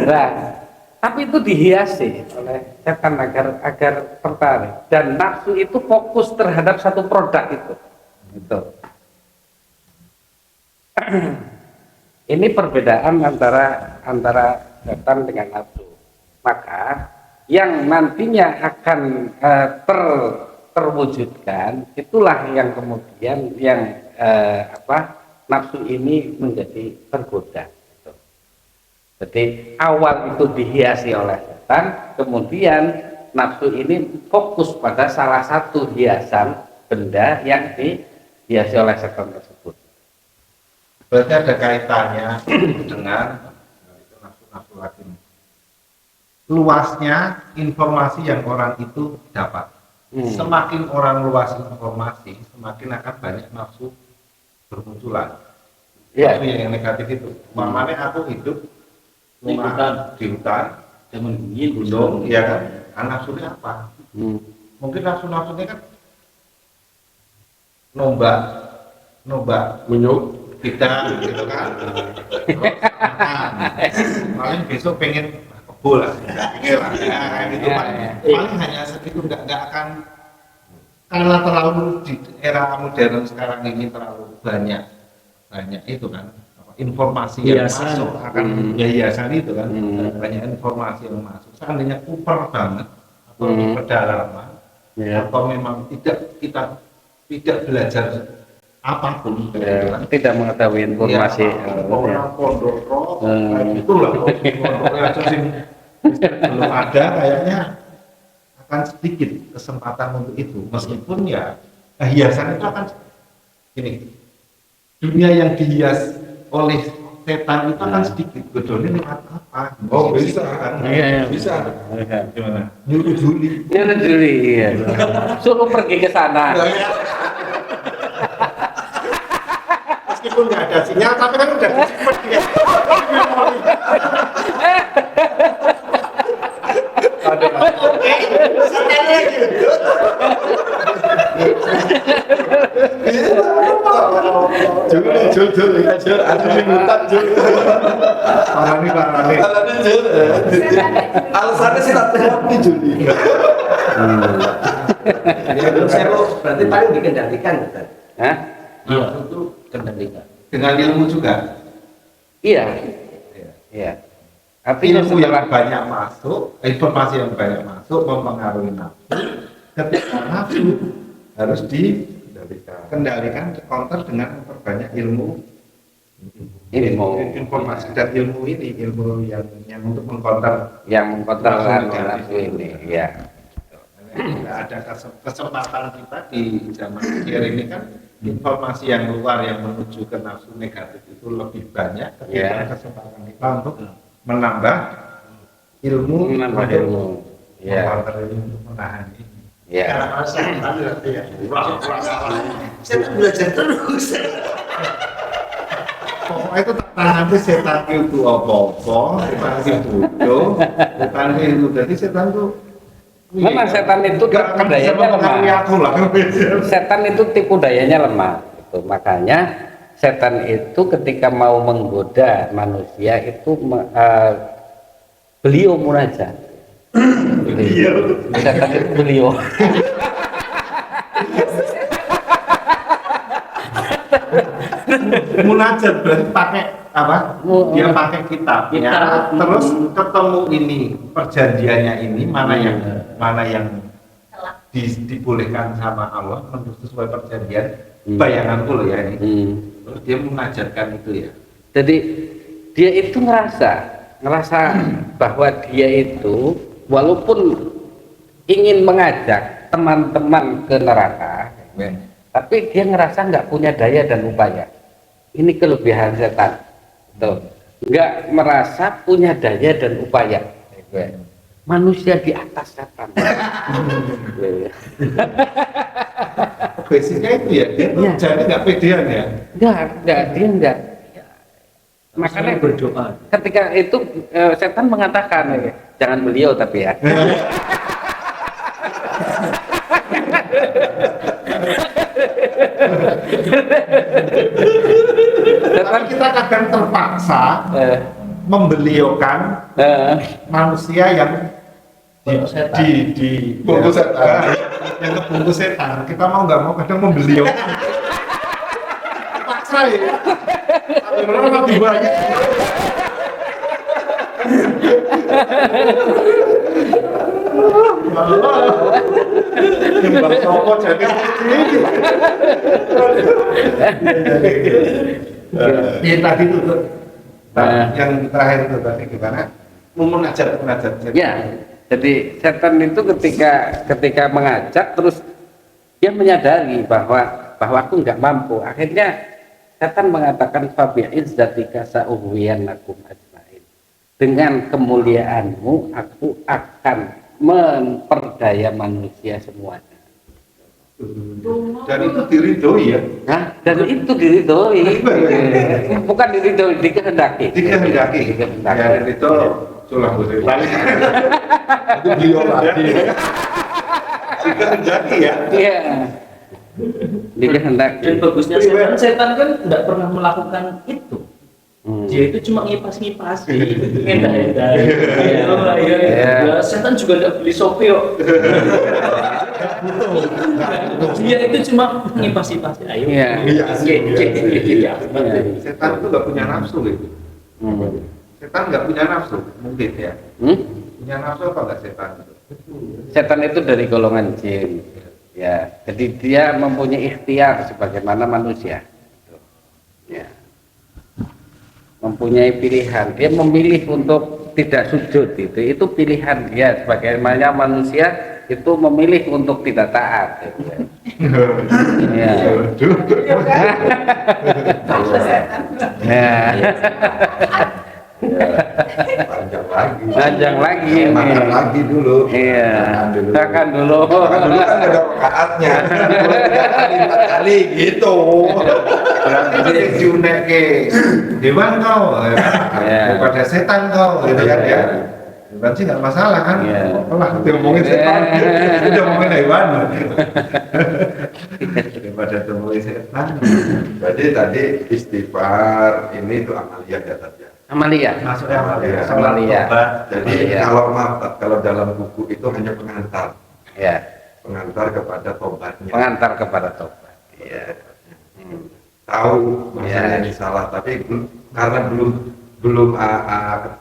nah, tapi itu dihiasi oleh setan agar tertarik, dan nafsu itu fokus terhadap satu produk itu gitu. Ini perbedaan antara setan dengan nafsu. Maka yang nantinya akan terwujudkan itulah yang kemudian yang nafsu ini menjadi tergoda. Jadi awal itu dihiasi oleh setan, kemudian nafsu ini fokus pada salah satu hiasan benda yang dihiasi oleh setan tersebut. Berarti ada kaitannya dengan itu nafsu lagi. Luasnya informasi yang orang itu dapat. Semakin orang luas informasi, semakin akan banyak nafsu bermunculan. Nafsu yang negatif itu. Mamanya aku hidup di hutan, zaman dingin, gunung, ya kan? Nafsunya apa? Mungkin nafsunya kan nombak, Menyuk. kita gitu kan. Paling besok pengen kebul lah, kayak gitu paling hanya segitu, nggak akan, karena terlalu di era modern sekarang ini terlalu banyak itu kan informasi yang masuk akan hiasan itu kan, banyak informasi yang masuk. Seandainya kuper banget atau pedalaman atau memang kita tidak belajar apapun, tidak mengetahui informasi. Orang pondok roh, itulah pondoknya aja sih belum ada, kayaknya akan sedikit kesempatan untuk itu. Meskipun ya hiasan itu akan gini, dunia yang dihias oleh setan itu akan sedikit. Bedanya lewat apa? Oh bisa, bisa. Gimana? Nyuruh Juli. Iya. Suruh pergi ke sana. Meskipun nggak ada sinyal, tapi kan udah disimpan dia. Jul, ada yang hutan Jul. Parani. Alasannya sih tak tahu Juli. Menurut saya berarti paling dikendalikan, kan? Hah? itu kendalikan. Dengan ilmu juga. Iya. Artinya Ilmu setelah yang banyak masuk, informasi yang banyak masuk mempengaruhi nafsu. Ketika nafsu harus dikendalikan, counter dengan memperbanyak ilmu informasi dan ilmu yang untuk mengkonter yang mengkontrol nafsu ini, ya. ada kesempatan kita di zaman akhir ini kan informasi yang luar yang menuju ke nafsu negatif itu lebih banyak ketika kesempatan kita untuk menambah ilmu mengkonter ilmu untuk menahan ini. Ya. Saya belajar terus. Pokoknya itu nanti setan itu apa-apa, setan itu bodoh, bukan itu. Jadi setan itu Memang setan itu dayanya lemah. Setan itu tipu dayanya lemah. Gitu. Makanya setan itu ketika mau menggoda manusia itu beliau munajat. Setan itu beliau. Munajat berarti pakai apa? Dia pakai kitabnya, terus ketemu ini perjanjiannya ini mana yang dibolehkan sama Allah menurut sesuai perjanjian. Bayanganku loh ya ini. Terus dia mengajarkan itu ya. Jadi dia itu ngerasa bahwa dia itu walaupun ingin mengajak teman-teman ke neraka, tapi dia ngerasa nggak punya daya dan upaya. Ini kelebihan setan, nggak merasa punya daya dan upaya. Manusia di atas setan. Basicnya itu ya, dia jadi nggak pedean ya? Nggak, dia nggak. Makanya berdoa. Ketika itu setan mengatakan, jangan beliau tapi ya. Tapi kita kadang terpaksa membeliaukan manusia yang di bungkus setan, yang kebungkus setan. Kita mau nggak mau kadang membeliaukan. Terpaksa ya. Kalau lebih banyak. Nyembah sopo jadi ya tadi itu tuh. Nah, yang terakhir itu tadi gimana? Munajat. Ya, jadi setan itu ketika mengajak terus dia menyadari bahwa aku nggak mampu. Akhirnya setan mengatakan fabi'in zatika sa'uhwiyanakum ajmain. Dengan kemuliaanmu aku akan memperdaya manusia semuanya. Dan itu diridhoi ya. Nah, dan itu diridhoi. Bukan diridhoi, dikehendaki. Dikehendaki. Ya itu sulah balik. Itu beliau lagi. Dikehendaki ya. Iya. Dikehendaki. Dan bagusnya setan kan tidak pernah melakukan itu. Dia itu cuma ngipas-ngipasi, ngendah-ngendah. Ya, setan juga tidak beli sope kok. Dia itu cuma ngipas-ngipasi. Ayo. Setan itu nggak punya nafsu gitu. Setan nggak punya nafsu, mungkin ya. Punya nafsu apa nggak setan itu? Setan itu dari golongan jin. Ya, jadi dia mempunyai ikhtiar sebagaimana manusia. Ya. Mempunyai pilihan, dia memilih untuk tidak sujud, itu pilihan dia sebagaimana manusia itu memilih untuk tidak taat. Ya. Panjang lagi Makan lagi dulu. Iya. Makan dulu. Makan dulu kan ada rakaatnya. 4 kali gitu. Berarti diunek ke dewan kau, daripada setan kau, gitu kan ya. Berarti nggak masalah kan? Malah ngomongin setan, udah ngomongin hewan. Daripada ngomongin setan. Jadi tadi istighfar ini itu amaliyah ya tadi. Amalia. Masuknya Amalia. Jadi Iya. kalau dalam buku itu hanya pengantar. Ya, Pengantar kepada tobatnya. pengantar kepada tobat. Iya. Tahu bahasanya ini salah, tapi karena belum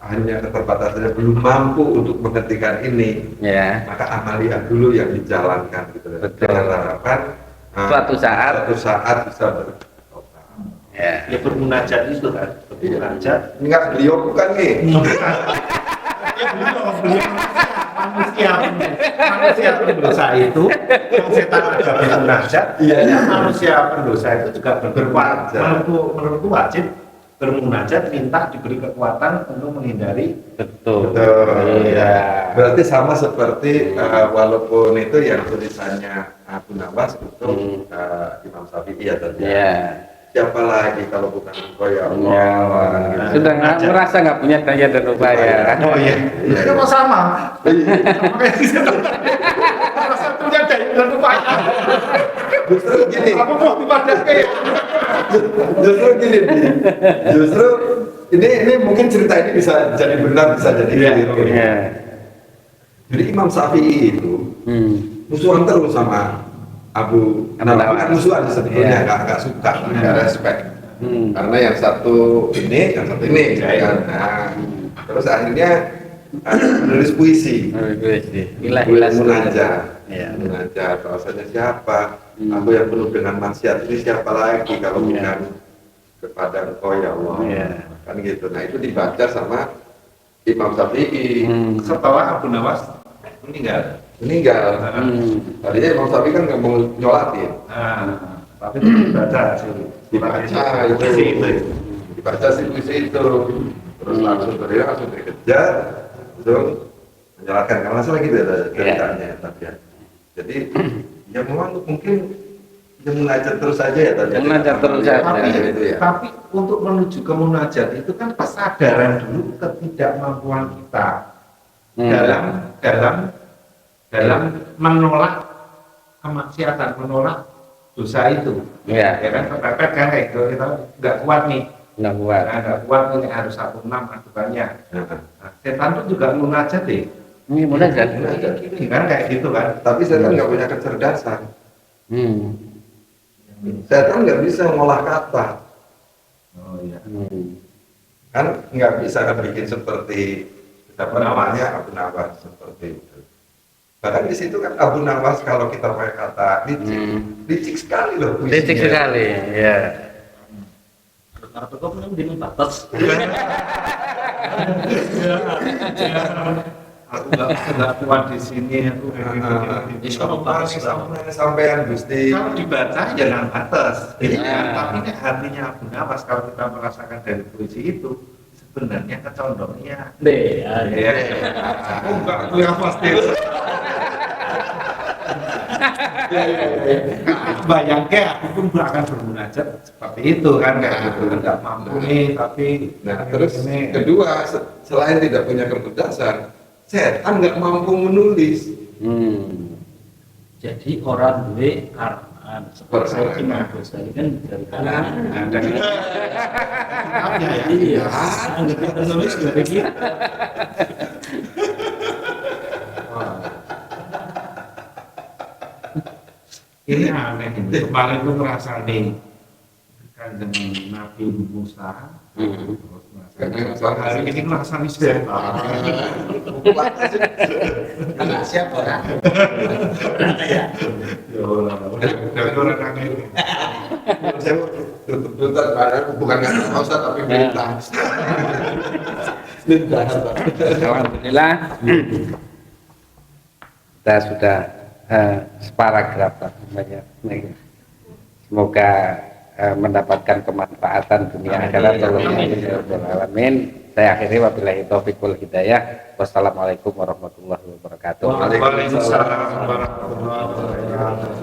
hanya keterbatasannya belum mampu untuk menghentikan ini, Ya. maka amaliyah dulu yang dijalankan gitu. Betul. Dengan harapan Suatu saat bisa bertobat. ya. Ya bermunajat itu kan. Bermunajat. Enggak, beliau bukan nih. Manusia pendosa itu, yang setan ada bermunajat, manusia pendosa itu juga berbuat, menurutku wajib bermunajat, minta diberi kekuatan untuk menghindari. Betul. Iya. Berarti sama seperti walaupun itu yang tulisannya Abu Nawas itu Imam Syafi'i ya tadi. Ya. Siapa lagi kalau bukan engkau ya Allah. Ya. Sudah merasa nggak punya daya dan upaya. Oh iya, itu mau sama. Merasa punya daya dan upaya. Justru gini. Aku mau dipakai. Justru gini. Justru ini mungkin cerita ini bisa jadi benar, bisa jadi keliru. Ya. Jadi Imam Syafi'i itu musuhan terus sama Abu Nawas. Bukan musuhan sebetulnya, nggak suka, nggak respect. Karena yang satu ini, yang satu ini, kan. Nah, terus akhirnya menulis puisi. Ilah-ilah Munajat. Ya. Munajat, bahwasanya siapa? Aku yang penuh dengan maksiat ini siapa lagi kalau bukan kepada Engkau ya Allah. Ya. Kan gitu. Nah itu dibaca sama Imam Syafi'i. Setelah Abu Nawas meninggal. Tadinya Imam Syafi'i kan nggak mau nyolatin. Tapi itu dibaca sih. Dibaca si puisi itu. Terus langsung beliau langsung dikejar, langsung menyolatkan. Kalau masalah gitu ya ceritanya tadi ya. Jadi ya memang mungkin ya munajat terus saja ya tadi. Munajat terus saja. Tapi untuk menuju ke munajat itu kan kesadaran dulu ketidakmampuan kita dalam menolak kemaksiatan, menolak dosa itu. Ya. Ya kan kepepet kan kayak gitu, kita nggak kuat nih. Nggak kuat. Nggak kuat nih, harus 16 aturannya. Nah, setan itu juga munajat deh. Ini munajat. Ini kan kayak gitu kan. Tapi setan nggak punya kecerdasan. Setan nggak bisa ngolah kata. Oh iya. Kan nggak bisa kan bikin seperti apa namanya Abu Nawas seperti itu. Bahkan di situ kan Abu Nawas kalau kita pakai kata licik sekali loh. Licik sekali, ya. Karena kok belum batas. Aku nggak kuat di sini, aku sampean Gusti. kalau dibaca jangan batas. Tapi ini hatinya Abu Nawas kalau kita merasakan dari puisi itu sebenarnya kecondongnya. Ya. Aku nggak aku yang pasti. Bayangke aku pun akan bermunajat seperti itu kan kayak gitu. Nggak mampu nih tapi Terus ini kedua selain tidak punya kecerdasan, setan nggak mampu menulis. Jadi orang duwe karangan seperti Imam Ghazali kan dari karangan. dari Iya. Kita nulis dari kita. ini aneh ini. Kemarin tuh merasa nih kanjeng Nabi Musa terus merasa hari ini merasa nih setan. Anak siapa kan? Ya Allah, dari orang aneh ini. Saya tutup padahal bukan nggak tahu Ustaz tapi minta. Alhamdulillah kita sudah separagraf banyak. Semoga mendapatkan kemanfaatan dunia akhirat. Alamin. Saya akhiri wabillahi taufiq wal hidayah. Wassalamualaikum warahmatullahi wabarakatuh. Waalaikumsalam warahmatullahi wabarakatuh.